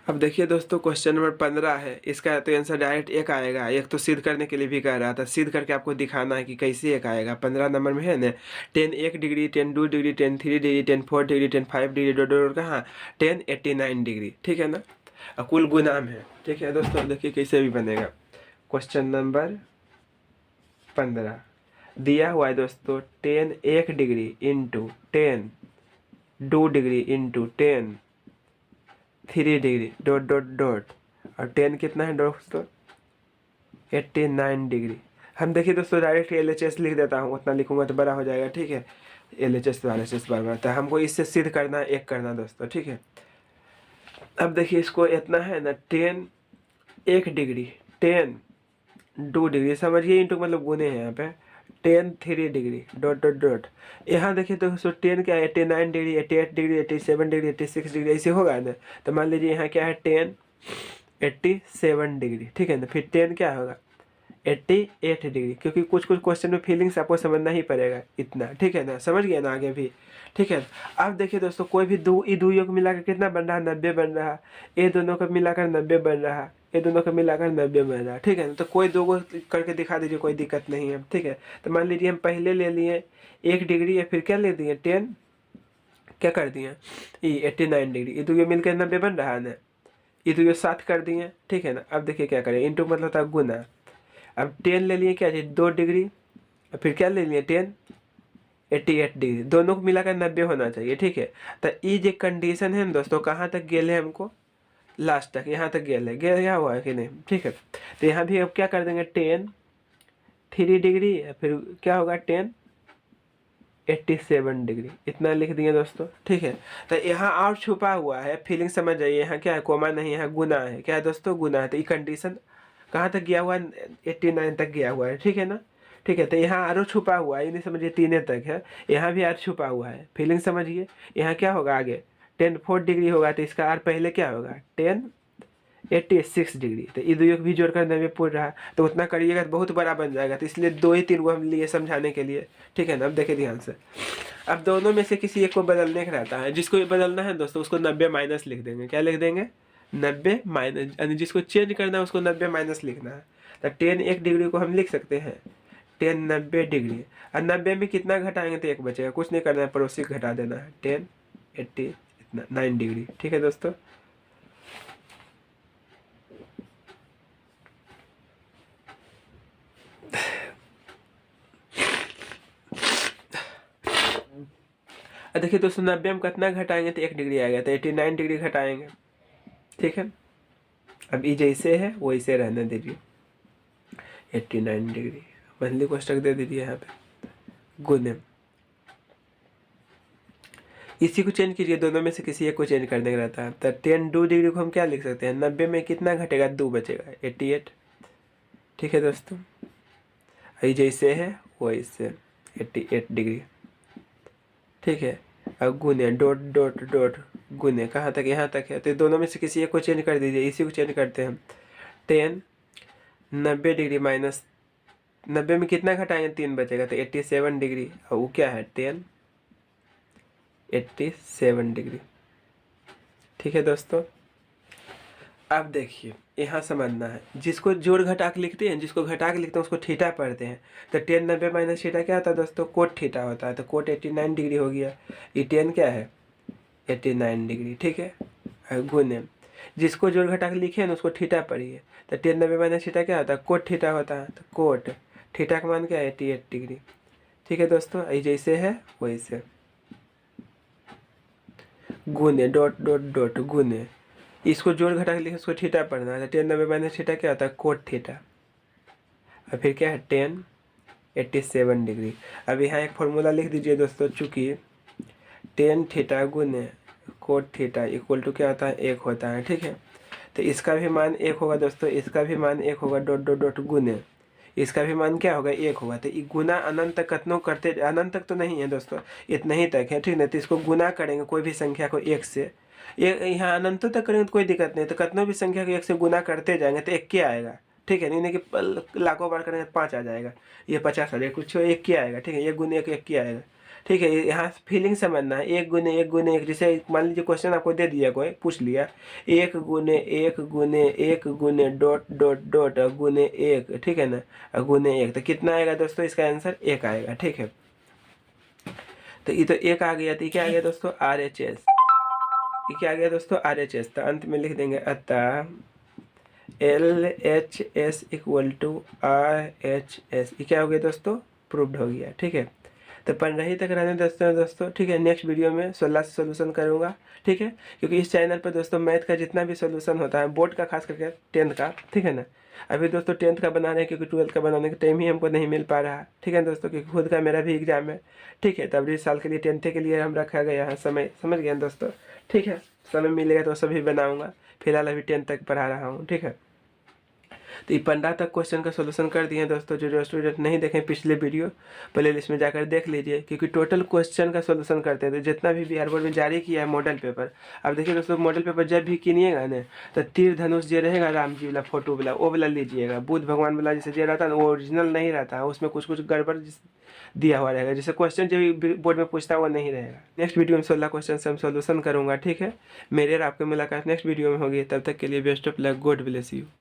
अब देखिए दोस्तों क्वेश्चन नंबर 15 है, इसका तो आंसर डायरेक्ट 1 आएगा। एक तो सिद्ध करने के लिए भी कह रहा था, सिद्ध करके आपको दिखाना है कि कैसे 1 आएगा। 15 नंबर में है ना 10 1 degree, 10 2 degree, 10 3 degree, 10 4 degree, 10 5 degree, dot कहाँ 10 89 डिग्री। ठीक है ना, कुल गुना में है। ठीक है दोस्तों, देखिए कैसे भी बनेगा। क्वेश्चन नंबर 15 दिया हुआ है दोस्तों 10 1 degree into 10 2 degree into 10 3 degree dot dot dot और टेन कितना है दोस्तों 89 डिग्री। हम देखिए दोस्तों डायरेक्ट LHS लिख देता हूँ, उतना लिखूंगा तो बड़ा हो जाएगा, ठीक है। LHS वाले से बराबर आता है, हमको इससे सिद्ध करना एक करना दोस्तों, ठीक है। अब देखिए इसको इतना है ना 10 1 डिग्री 10 2 डिग्री समझिए, इंटू मतलब गुने हैं यहाँ पे 10 3 डिग्री डॉट डॉट डॉट। यहाँ देखिए दोस्तों 10 क्या है 89 डिग्री 88 डिग्री 87 डिग्री 86 डिग्री ऐसे होगा ना। तो मान लीजिए यहाँ क्या है 10 87 डिग्री, ठीक है ना। फिर 10 क्या होगा 88 डिग्री, क्योंकि कुछ कुछ क्वेश्चन में फीलिंग्स आपको समझना ही पड़ेगा इतना, ठीक है ना। समझ गया ना आगे भी, ठीक है। अब देखिए दोस्तों कोई भी ये दो योग मिलाकर कितना बन रहा है 90 बन रहा है। ये दोनों को मिलाकर 90 बन रहा है, ये दोनों को मिलाकर 90 बन रहा है, ठीक है ना। तो कोई दो को करके दिखा दीजिए, कोई दिक्कत नहीं है, ठीक है। तो मान लीजिए हम पहले ले लिए 1 डिग्री या फिर क्या ले दिए 10 क्या कर दिए ये 89 डिग्री, ये दो मिलकर 90 बन रहा है ना। ये दो 7 कर दिए, ठीक है ना। अब देखिए क्या करें इंटू मतलब होता है गुना। अब 10 ले लिए क्या 2 डिग्री, फिर क्या ले लिए 10 88 डिग्री, दोनों को मिलाकर 90 होना चाहिए, ठीक है। तो ये जो कंडीशन है ना दोस्तों कहाँ तक गेल है हमको लास्ट तक, यहाँ तक गेल है, गया हुआ है कि नहीं, ठीक है। तो यहाँ भी अब क्या कर देंगे 10 3 डिग्री फिर क्या होगा 10 87 डिग्री, इतना लिख दिए दोस्तों, ठीक है। तो यहाँ और छुपा हुआ है फीलिंग समझ जाइए, यहाँ क्या है कोमा नहीं, यहाँ गुना है, क्या है दोस्तों गुना है। तो ये कंडीशन कहाँ तक गया हुआ है 89 तक गया हुआ है, ठीक है ना, ठीक है। तो यहाँ आरो छुपा हुआ है, ये नहीं समझिए 3 तक है, यहाँ भी आर छुपा हुआ है, फीलिंग समझिए। यहाँ क्या होगा आगे 10 4 डिग्री होगा, तो इसका आर पहले क्या होगा 10 86 डिग्री। तो ये दो भी जोड़कर 90 पूर रहा, तो उतना करिएगा तो बहुत बड़ा बन जाएगा। तो इसलिए 2 ही 3 को हम लिए समझाने के लिए, ठीक है ना। अब देखिए ध्यान से, अब दोनों में से किसी एक को बदलने का रहता है, जिसको बदलना है दोस्तों उसको 90 माइनस लिख देंगे, क्या लिख देंगे 90 माइनस, यानी जिसको चेंज करना है उसको 90 माइनस लिखना है। तो 10 1 डिग्री को हम लिख सकते हैं 10 90 डिग्री, और 90 में कितना घटाएंगे तो 1 बचेगा, कुछ नहीं करना है पड़ोसी घटा देना है 10 80 इतना 9 डिग्री, ठीक है दोस्तों। देखिए दोस्तों 90 में कितना घटाएंगे तो 1 डिग्री आएगा, तो 89 डिग्री घटाएंगे, ठीक है। अब ये जैसे है वैसे रहने दीजिए 89 डिग्री, पहले कोष्टक दे दीजिए यहाँ पे गुने, इसी को चेंज कीजिए, दोनों में से किसी एक को चेंज करने का रहता है। तो 10 2 डिग्री को हम क्या लिख सकते हैं 90 में कितना घटेगा 2 बचेगा 88, ठीक है दोस्तों। ये जैसे है वैसे 88 डिग्री, ठीक है। अब गुने डॉट डॉट डॉट गुने कहाँ तक यहाँ तक है, तो दोनों में से किसी एक को चेंज कर दीजिए, इसी को चेंज करते हैं हम 10 90 डिग्री माइनस 90 में कितना घटाएंगे 3 बचेगा, तो 87 डिग्री, और वो क्या है 10 87 डिग्री, ठीक है दोस्तों। अब देखिए यहाँ समझना है, जिसको जोड़ घटा के लिखते हैं, जिसको घटा के लिखते हैं उसको थीटा पढ़ते हैं। तो 10 90 माइनस थीटा क्या होता है दोस्तों कोट थीटा होता है, तो कोट 89 डिग्री हो गया। ये 10 क्या है 89 डिग्री, ठीक है। गुने जिसको जोड़ घटा के लिखे ना उसको थीटा पढ़िए। तो 10 90 माइनस थीटा क्या होता है कोट थीटा होता है, तो कोट थीटा का मान क्या है 88 डिग्री, ठीक है दोस्तों। ये जैसे है वैसे गुने डॉट डॉट डॉट गुने, इसको जोड़ घटा के लिखे उसको थीटा पढ़ना है। 10 90 माइनस थीटा क्या होता है कोट थीटा, और फिर क्या है 10 87 डिग्री। अब यहाँ एक फॉर्मूला लिख दीजिए दोस्तों, चूँकि 10 थीटा गुने कोट थीटा इक्वल टू क्या होता है 1 होता है, ठीक है। तो इसका भी मान 1 होगा दोस्तों, इसका भी मान 1 होगा डॉट डॉट डॉट गुने, इसका भी मान क्या होगा 1 होगा। तो ये गुना अनंत तक कतनों करते, अनंत तक तो नहीं है दोस्तों, इतना ही तक है, ठीक है। तो इसको गुना करेंगे कोई भी संख्या को 1 से, ये यहाँ अनंतों तक करेंगे तो कोई दिक्कत नहीं, तो कतनों भी संख्या को 1 से गुना करते जाएंगे तो 1 क्या आएगा, ठीक है। नहीं कि लाखों बार करेंगे 5 आ जाएगा, ये 50 आ जाएगा, कुछ 1 क्या आएगा, ठीक है। 1 गुने 1 1 क्या आएगा, ठीक है। यहाँ फीलिंग समझना है 1 गुने 1 गुने 1, जैसे मान लीजिए क्वेश्चन आपको दे दिया, कोई पूछ लिया 1 गुने 1 गुने 1 गुने डॉट डॉट डॉट गुने 1, ठीक है ना, गुने 1, तो कितना आएगा दोस्तों इसका आंसर 1 आएगा, ठीक है। तो ये तो 1 आ गया, तो ये क्या आ गया दोस्तों RHS, ये क्या आ गया दोस्तों RHS। तो अंत में लिख देंगे अतः LHS इक्वल टू RHS, ये क्या हो गया दोस्तों प्रूव्ड हो गया, ठीक है। तो 15 ही तक रहने दोस्तों, ठीक है। नेक्स्ट वीडियो में 16 से सोल्यूशन करूँगा, ठीक है। क्योंकि इस चैनल पर दोस्तों मैथ का जितना भी सोल्यूशन होता है, बोर्ड का खास करके 10th का, ठीक है ना। अभी दोस्तों 10th का बना रहे हैं, क्योंकि 12th का बनाने का टाइम ही हमको नहीं मिल पा रहा है, ठीक है दोस्तों। क्योंकि खुद का मेरा भी एग्जाम है, ठीक है। तब इस साल के लिए 10th के लिए हम रखा गया है समय, समझ गए दोस्तों, ठीक है। समय मिलेगा तो सभी बनाऊँगा, फिलहाल अभी 10th तक पढ़ा रहा हूँ, ठीक है। तो ये 15 तक क्वेश्चन का सोल्यूशन कर दिए दोस्तों। जो स्टूडेंट नहीं देखें पिछले वीडियो, प्ले लिस्ट में जाकर देख लीजिए, क्योंकि टोटल क्वेश्चन का सोल्यूशन करते हैं। तो जितना भी बिहार बोर्ड में जारी किया है मॉडल पेपर, अब देखिए दोस्तों, मॉडल पेपर जब भी किनिएगा ना, तो तीर धनुष जो रहेगा राम जी वाला फोटो वाला, वो वाला लीजिएगा। बुद्ध भगवान वाला जैसे जो रहता है ना, वो ओरिजिनल नहीं रहता है, उसमें कुछ कुछ गड़बड़ दिया हुआ रहेगा। जैसे क्वेश्चन जो भी बोर्ड में पूछता है वो नहीं रहेगा। नेक्स्ट वीडियो में 16 क्वेश्चन से हम सोल्यूशन करूँगा, ठीक है। मेरे और आपकी मुलाकात नेक्स्ट वीडियो में होगी। तब तक के लिए best of luck, God bless you.